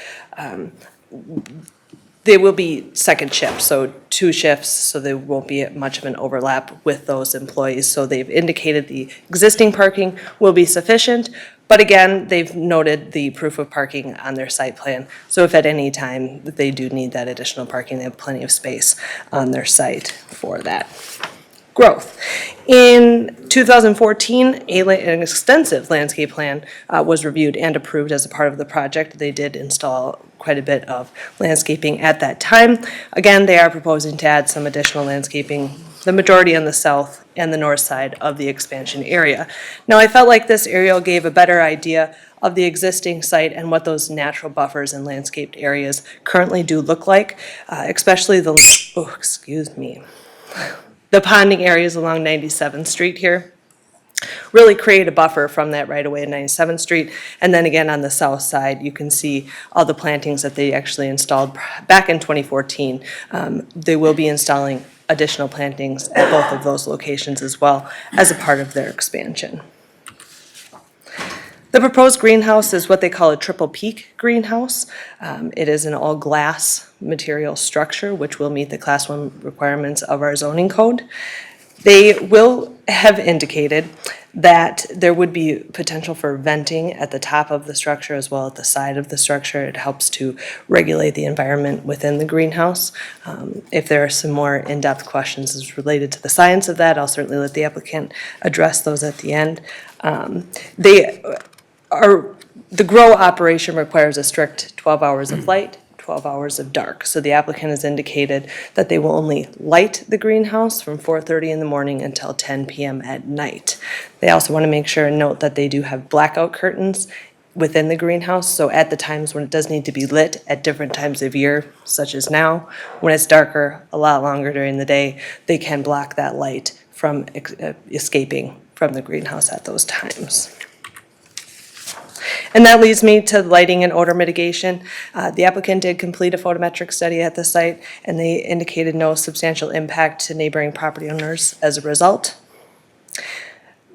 they will be second shifts, so 2 shifts, so there won't be much of an overlap with those employees. So they've indicated the existing parking will be sufficient, but again, they've noted the proof of parking on their site plan. So if at any time they do need that additional parking, they have plenty of space on their site for that growth. In 2014, an extensive landscape plan was reviewed and approved as a part of the project. They did install quite a bit of landscaping at that time. Again, they are proposing to add some additional landscaping, the majority on the south and the north side of the expansion area. Now, I felt like this aerial gave a better idea of the existing site and what those natural buffers and landscaped areas currently do look like, especially the, the ponding areas along 97th Street here. Really create a buffer from that right away at 97th Street. And then again on the south side, you can see all the plantings that they actually installed back in 2014. They will be installing additional plantings at both of those locations as well as a part of their expansion. The proposed greenhouse is what they call a triple peak greenhouse. It is an all glass material structure which will meet the Class 1 requirements of our zoning code. They will have indicated that there would be potential for venting at the top of the structure as well at the side of the structure. It helps to regulate the environment within the greenhouse. If there are some more in-depth questions as related to the science of that, I'll certainly let the applicant address those at the end. The grow operation requires a strict 12 hours of light, 12 hours of dark. So the applicant has indicated that they will only light the greenhouse from 4:30 in the morning until 10 p.m. at night. They also want to make sure and note that they do have blackout curtains within the greenhouse. So at the times when it does need to be lit at different times of year, such as now, when it's darker, a lot longer during the day, they can block that light from escaping from the greenhouse at those times. And that leads me to lighting and odor mitigation. The applicant did complete a photometric study at the site, and they indicated no substantial impact to neighboring property owners as a result.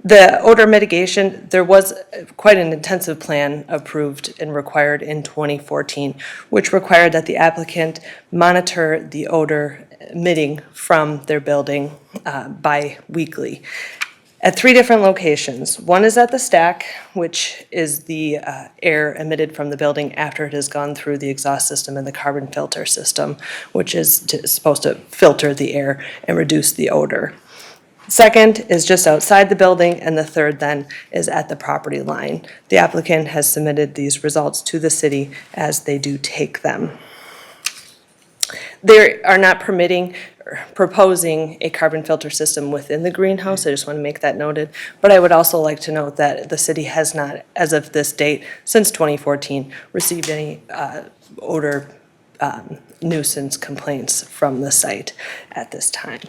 The odor mitigation, there was quite an intensive plan approved and required in 2014, which required that the applicant monitor the odor emitting from their building bi-weekly. At 3 different locations. One is at the stack, which is the air emitted from the building after it has gone through the exhaust system and the carbon filter system, which is supposed to filter the air and reduce the odor. Second is just outside the building, and the third then is at the property line. The applicant has submitted these results to the city as they do take them. They are not proposing a carbon filter system within the greenhouse. I just want to make that noted. But I would also like to note that the city has not, as of this date, since 2014, received any odor nuisance complaints from the site at this time.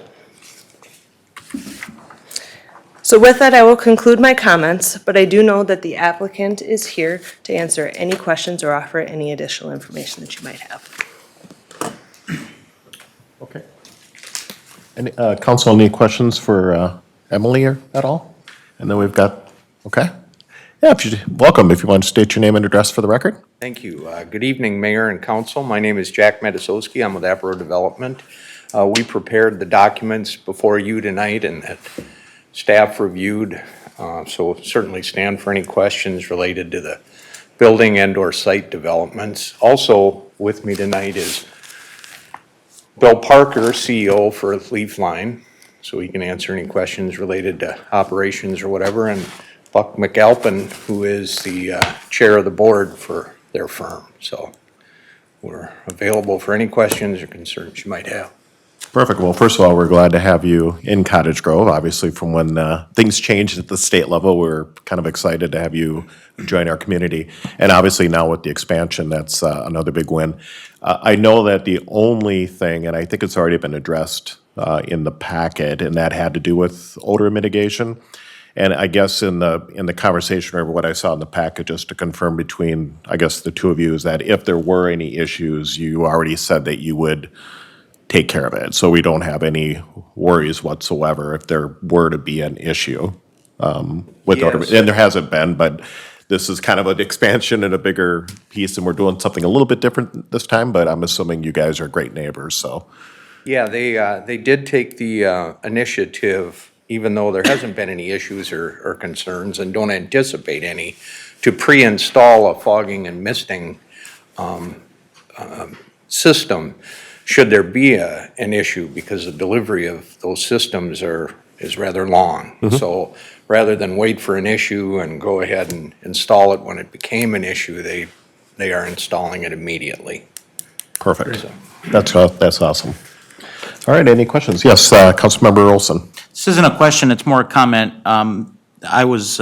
So with that, I will conclude my comments, but I do know that the applicant is here to answer any questions or offer any additional information that you might have. Okay. Any, council, any questions for Emily at all? And then we've got, okay. Yeah, welcome. If you want to state your name and address for the record. Thank you. Good evening, Mayor and Council. My name is Jack Medisowski. I'm with Apro Development. We prepared the documents before you tonight and that staff reviewed, so certainly stand for any questions related to the building and/or site developments. Also with me tonight is Bill Parker, CEO for Leafline, so he can answer any questions related to operations or whatever, and Buck McAlpin, who is the chair of the board for their firm. So we're available for any questions or concerns you might have. Perfect. Well, first of all, we're glad to have you in Cottage Grove. Obviously, from when things changed at the state level, we're kind of excited to have you join our community. And obviously now with the expansion, that's another big win. I know that the only thing, and I think it's already been addressed in the packet, and that had to do with odor mitigation. And I guess in the conversation or what I saw in the packet, just to confirm between, I guess, the two of you, is that if there were any issues, you already said that you would take care of it. So we don't have any worries whatsoever if there were to be an issue with odor. And there hasn't been, but this is kind of an expansion and a bigger piece, and we're doing something a little bit different this time, but I'm assuming you guys are great neighbors, so. Yeah, they did take the initiative, even though there hasn't been any issues or concerns and don't anticipate any, to pre-install a fogging and misting system should there be an issue, because the delivery of those systems is rather long. So rather than wait for an issue and go ahead and install it when it became an issue, they are installing it immediately. Perfect. That's awesome. All right, any questions? Yes, Councilmember Olson. This isn't a question, it's more a comment. I was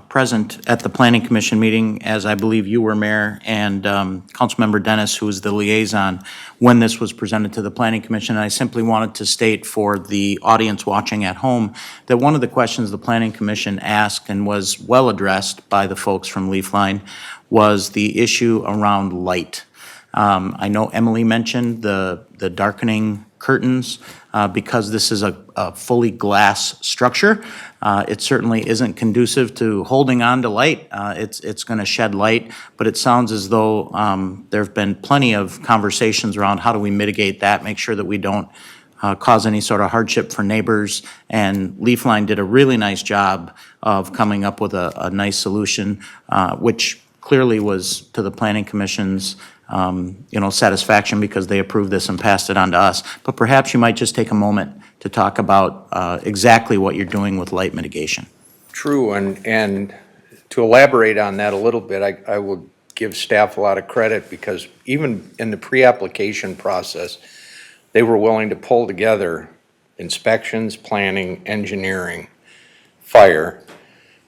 present at the Planning Commission meeting, as I believe you were, Mayor, and Councilmember Dennis, who was the liaison, when this was presented to the Planning Commission. And I simply wanted to state for the audience watching at home that one of the questions the Planning Commission asked and was well addressed by the folks from Leafline was the issue around light. I know Emily mentioned the darkening curtains. Because this is a fully glass structure, it certainly isn't conducive to holding on to light. It's going to shed light, but it sounds as though there have been plenty of conversations around how do we mitigate that, make sure that we don't cause any sort of hardship for neighbors. And Leafline did a really nice job of coming up with a nice solution, which clearly was to the Planning Commission's satisfaction, because they approved this and passed it on to us. But perhaps you might just take a moment to talk about exactly what you're doing with light mitigation. True, and to elaborate on that a little bit, I will give staff a lot of credit, because even in the pre-application process, they were willing to pull together inspections, planning, engineering, fire,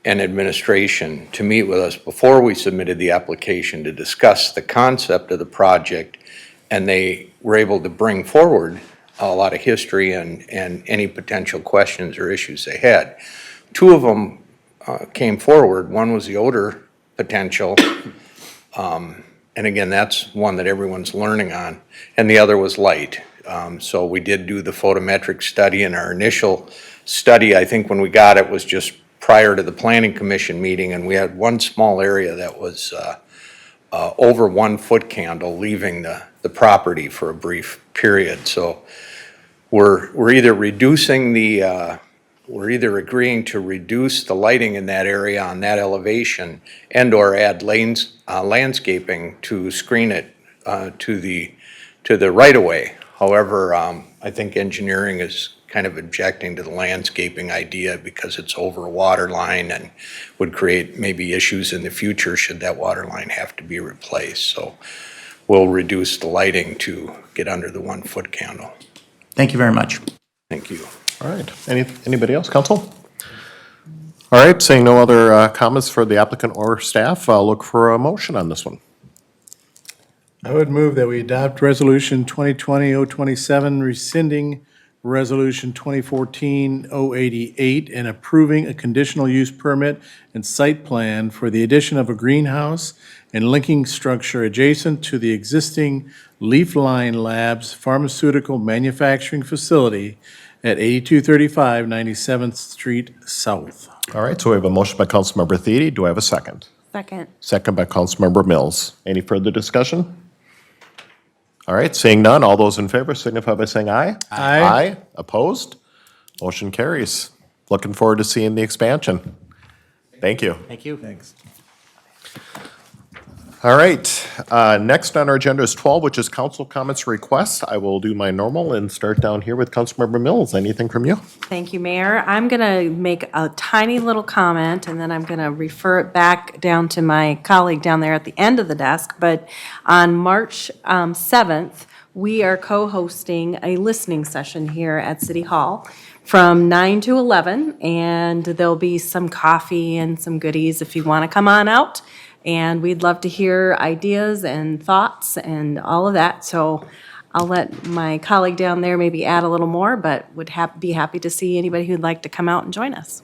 and administration to meet with us before we submitted the application to discuss the concept of the project, and they were able to bring forward a lot of history and any potential questions or issues they had. Two of them came forward. One was the odor potential, and again, that's one that everyone's learning on, and the other was light. So we did do the photometric study, and our initial study, I think when we got it, was just prior to the Planning Commission meeting, and we had one small area that was over 1 foot candle leaving the property for a brief period. So we're either agreeing to reduce the lighting in that area on that elevation, and or add landscaping to screen it to the right of way. However, I think engineering is kind of objecting to the landscaping idea, because it's over a water line and would create maybe issues in the future should that water line have to be replaced. So we'll reduce the lighting to get under the 1 foot candle. Thank you very much. Thank you. All right, anybody else, council? All right, seeing no other comments for the applicant or staff, I'll look for a motion on this one. I would move that we adopt Resolution 2020-027, rescinding Resolution 2014-088, and approving a conditional use permit and site plan for the addition of a greenhouse and linking structure adjacent to the existing Leafline Labs pharmaceutical manufacturing facility at 8235 97th Street South. All right, so we have a motion by Councilmember Thiede. Do I have a second? Second. Second by Councilmember Mills. Any further discussion? All right, seeing none, all those in favor signify by saying aye. Aye. Aye. Opposed? Motion carries. Looking forward to seeing the expansion. Thank you. Thank you. Thanks. All right, next on our agenda is 12, which is council comments requests. I will do my normal and start down here with Councilmember Mills. Anything from you? Thank you, Mayor. I'm going to make a tiny little comment, and then I'm going to refer it back down to my colleague down there at the end of the desk. But on March 7th, we are co-hosting a listening session here at City Hall from 9 to 11, and there'll be some coffee and some goodies if you want to come on out. And we'd love to hear ideas and thoughts and all of that. So I'll let my colleague down there maybe add a little more, but would be happy to see anybody who'd like to come out and join us.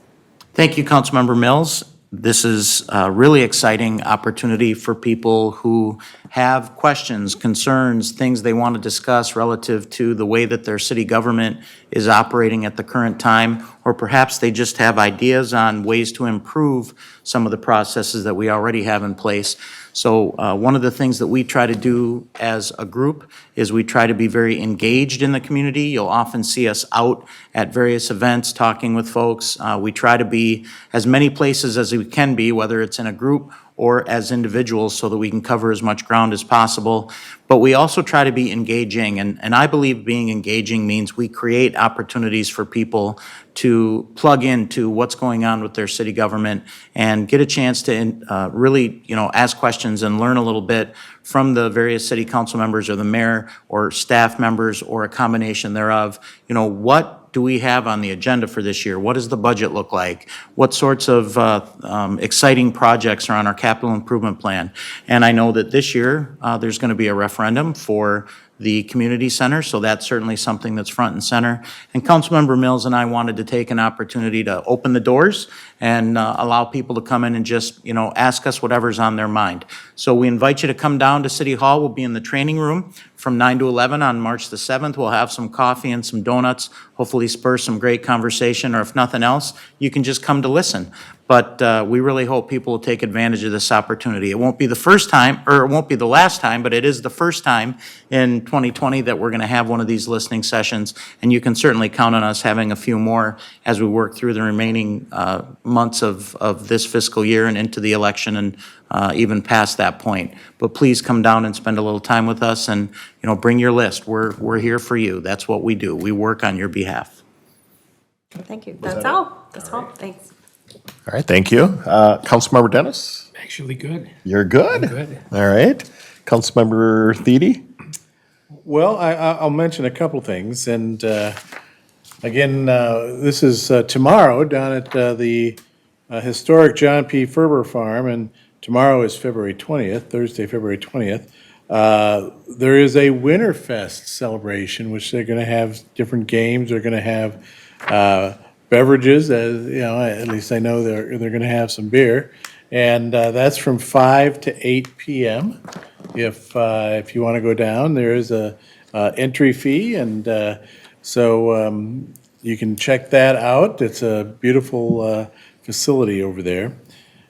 Thank you, Councilmember Mills. This is a really exciting opportunity for people who have questions, concerns, things they want to discuss relative to the way that their city government is operating at the current time, or or perhaps they just have ideas on ways to improve some of the processes that we already have in place. So one of the things that we try to do as a group is we try to be very engaged in the community. You'll often see us out at various events talking with folks. We try to be as many places as we can be, whether it's in a group or as individuals, so that we can cover as much ground as possible. But we also try to be engaging, and I believe being engaging means we create opportunities for people to plug into what's going on with their city government and get a chance to really, ask questions and learn a little bit from the various city council members or the mayor or staff members or a combination thereof. What do we have on the agenda for this year? What does the budget look like? What sorts of exciting projects are on our capital improvement plan? And I know that this year, there's going to be a referendum for the community center, so that's certainly something that's front and center. And Councilmember Mills and I wanted to take an opportunity to open the doors and allow people to come in and just, ask us whatever's on their mind. So we invite you to come down to City Hall. We'll be in the training room from 9 to 11 on March the 7th. We'll have some coffee and some donuts, hopefully spur some great conversation, or if nothing else, you can just come to listen. But we really hope people will take advantage of this opportunity. It won't be the first time, or it won't be the last time, but it is the first time in 2020 that we're going to have one of these listening sessions, and you can certainly count on us having a few more as we work through the remaining months of this fiscal year and into the election and even past that point. But please come down and spend a little time with us, and bring your list. We're here for you. That's what we do. We work on your behalf. Thank you. That's all. That's all. Thanks. All right, thank you. Councilmember Dennis? Actually good. You're good? I'm good. All right. Councilmember Thiede? Well, I'll mention a couple things, and again, this is tomorrow down at the historic John P. Ferber Farm, and tomorrow is February 20th, Thursday, February 20th. There is a Winterfest celebration, which they're going to have different games. They're going to have beverages, as at least I know they're going to have some beer, and that's from 5 to 8 p.m. If you want to go down, there is a entry fee, and so you can check that out. It's a beautiful facility over there.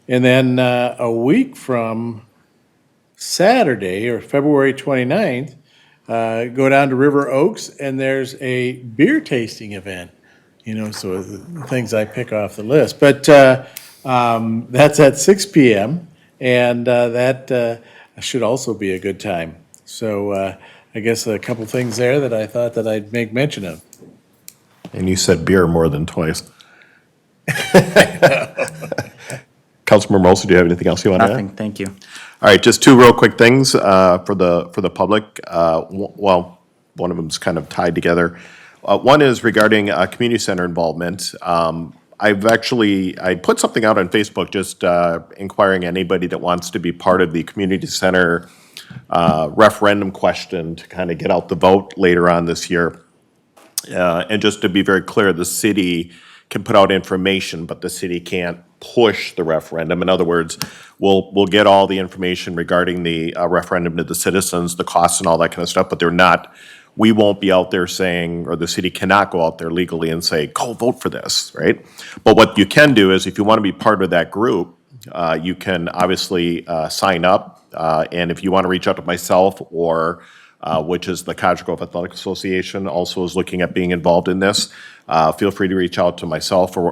And then a week from Saturday, or February 29th, go down to River Oaks, and there's a beer tasting event. So the things I pick off the list. But that's at 6 p.m., and that should also be a good time. So I guess a couple things there that I thought that I'd make mention of. And you said beer more than twice. Councilmember Olson, do you have anything else you want to add? Nothing, thank you. All right, just two real quick things for the public. Well, one of them is kind of tied together. One is regarding community center involvement. I put something out on Facebook just inquiring anybody that wants to be part of the community center referendum question to kind of get out the vote later on this year. And just to be very clear, the city can put out information, but the city can't push the referendum. In other words, we'll get all the information regarding the referendum to the citizens, the costs and all that kind of stuff, but we won't be out there saying, or the city cannot go out there legally and say, go vote for this, right? But what you can do is, if you want to be part of that group, you can obviously sign up, and if you want to reach out to myself or which is the Cottage Grove Athletic Association, also is looking at being involved in this. Feel free to reach out to myself or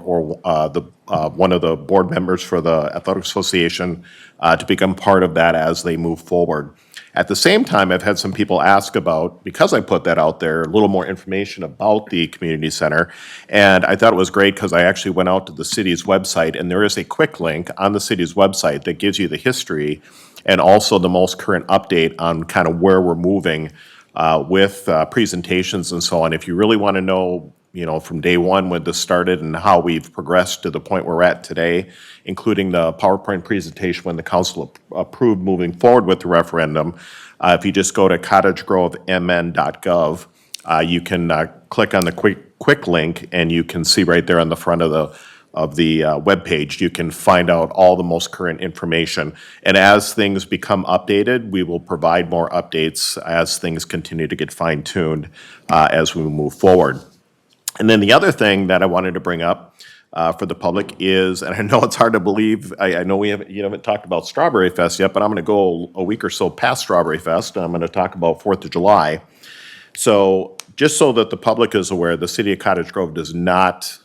one of the board members for the Athletic Association to become part of that as they move forward. At the same time, I've had some people ask about, because I put that out there, a little more information about the community center. And I thought it was great because I actually went out to the city's website, and there is a quick link on the city's website that gives you the history and also the most current update on kind of where we're moving with presentations and so on. If you really want to know, from day one when this started and how we've progressed to the point we're at today, including the PowerPoint presentation when the council approved moving forward with the referendum, if you just go to cottagegrovemn.gov, you can click on the quick link, and you can see right there on the front of the webpage, you can find out all the most current information. And as things become updated, we will provide more updates as things continue to get fine-tuned as we move forward. And then the other thing that I wanted to bring up for the public is, and I know it's hard to believe, I know you haven't talked about Strawberry Fest yet, but I'm going to go a week or so past Strawberry Fest, and I'm going to talk about 4th of July. So just so that the public is aware, the city of Cottage Grove does not,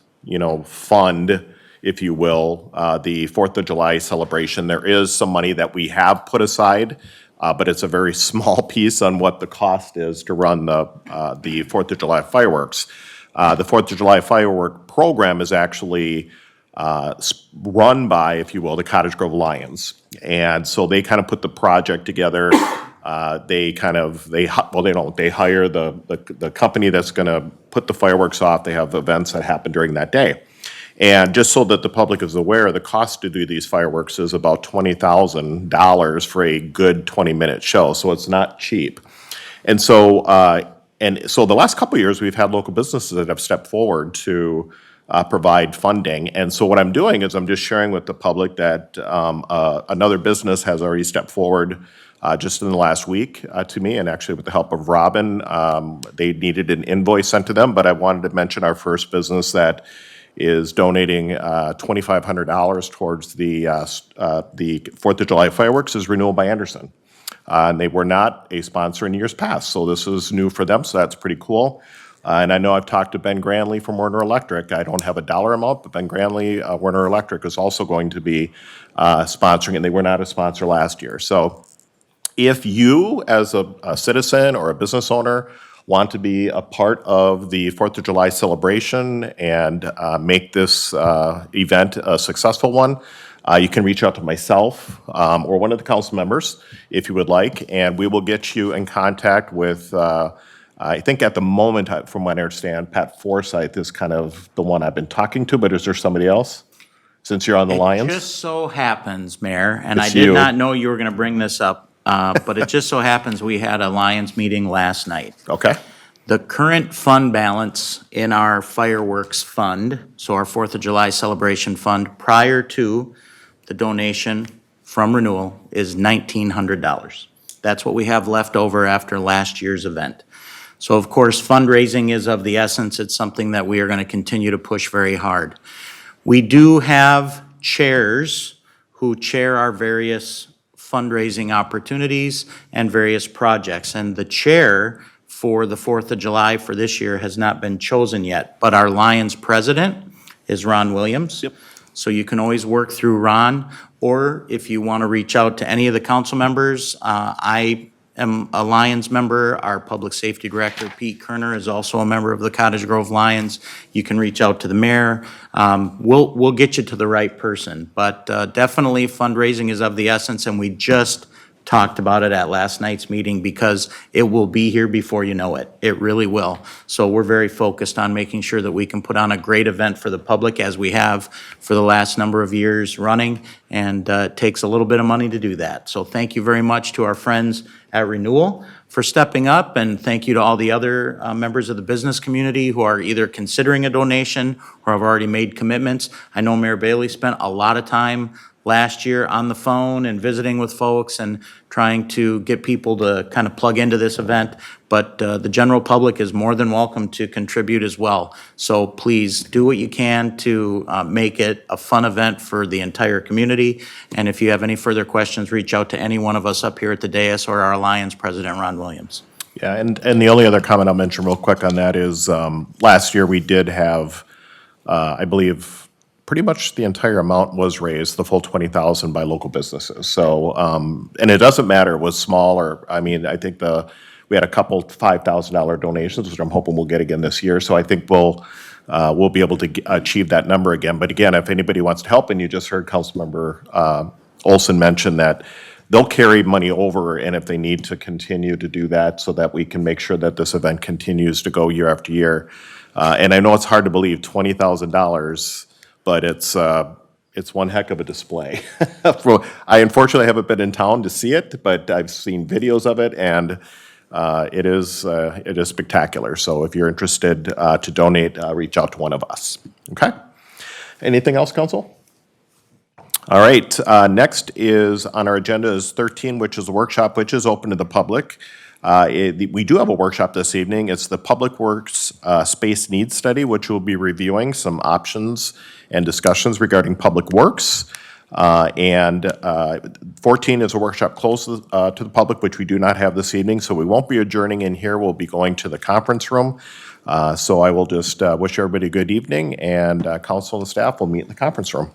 fund, if you will, the 4th of July celebration. There is some money that we have put aside, but it's a very small piece on what the cost is to run the 4th of July fireworks. The 4th of July firework program is actually run by, if you will, the Cottage Grove Lions. And so they kind of put the project together. They hire the company that's going to put the fireworks off. They have events that happen during that day. And just so that the public is aware, the cost to do these fireworks is about $20,000 for a good 20-minute show. So it's not cheap. And so the last couple of years, we've had local businesses that have stepped forward to provide funding. And so what I'm doing is I'm just sharing with the public that another business has already stepped forward just in the last week to me, and actually with the help of Robin. They needed an invoice sent to them, but I wanted to mention our first business that is donating $2,500 towards the 4th of July fireworks is Renewal by Anderson. And they were not a sponsor in years past, so this is new for them, so that's pretty cool. And I know I've talked to Ben Granley from Warner Electric. I don't have a dollar amount, but Ben Granley, Warner Electric, is also going to be sponsoring, and they were not a sponsor last year. So if you, as a citizen or a business owner, want to be a part of the 4th of July celebration and make this event a successful one, you can reach out to myself or one of the council members if you would like, and we will get you in contact with, I think at the moment, from what I understand, Pat Forsyth is kind of the one I've been talking to, but is there somebody else, since you're on the Lions? It just so happens, Mayor, and I It's did you. not know you were going to bring this up, but it just so happens we had a Lions meeting last night. Okay. The current fund balance in our fireworks fund, so our 4th of July celebration fund, prior to the donation from Renewal, is $1,900. That's what we have left over after last year's event. So of course, fundraising is of the essence. It's something that we are going to continue to push very hard. We do have chairs who chair our various fundraising opportunities and various projects. And the chair for the 4th of July for this year has not been chosen yet, but our Lions president is Ron Williams. Yep. So you can always work through Ron, or if you want to reach out to any of the council members, I am a Lions member. Our public safety director, Pete Kerner, is also a member of the Cottage Grove Lions. You can reach out to the mayor. We'll get you to the right person, but definitely fundraising is of the essence, and we just talked about it at last night's meeting because it will be here before you know it. It really will. So we're very focused on making sure that we can put on a great event for the public, as we have for the last number of years running, and it takes a little bit of money to do that. So thank you very much to our friends at Renewal for stepping up, and thank you to all the other members of the business community who are either considering a donation or have already made commitments. I know Mayor Bailey spent a lot of time last year on the phone and visiting with folks and trying to get people to kind of plug into this event. But the general public is more than welcome to contribute as well. So please do what you can to make it a fun event for the entire community. And if you have any further questions, reach out to any one of us up here at the dais or our Alliance President, Ron Williams. Yeah, and the only other comment I'll mention real quick on that is last year we did have, I believe, pretty much the entire amount was raised, the full $20,000 by local businesses. So, and it doesn't matter, it was small or, I mean, I think we had a couple $5,000 donations, which I'm hoping we'll get again this year. So I think we'll be able to achieve that number again. But again, if anybody wants to help, and you just heard Councilmember Olson mention that they'll carry money over, and if they need to continue to do that so that we can make sure that this event continues to go year after year. And I know it's hard to believe, $20,000, but it's one heck of a display. I unfortunately haven't been in town to see it, but I've seen videos of it, and it is spectacular. So if you're interested to donate, reach out to one of us. Okay? Anything else, Council? All right. Next is on our agenda is 13, which is a workshop, which is open to the public. We do have a workshop this evening. It's the Public Works Space Needs Study, which will be reviewing some options and discussions regarding public works. And 14 is a workshop closed to the public, which we do not have this evening, so we won't be adjourning in here. We'll be going to the conference room. So I will just wish everybody a good evening, and council and staff will meet in the conference room.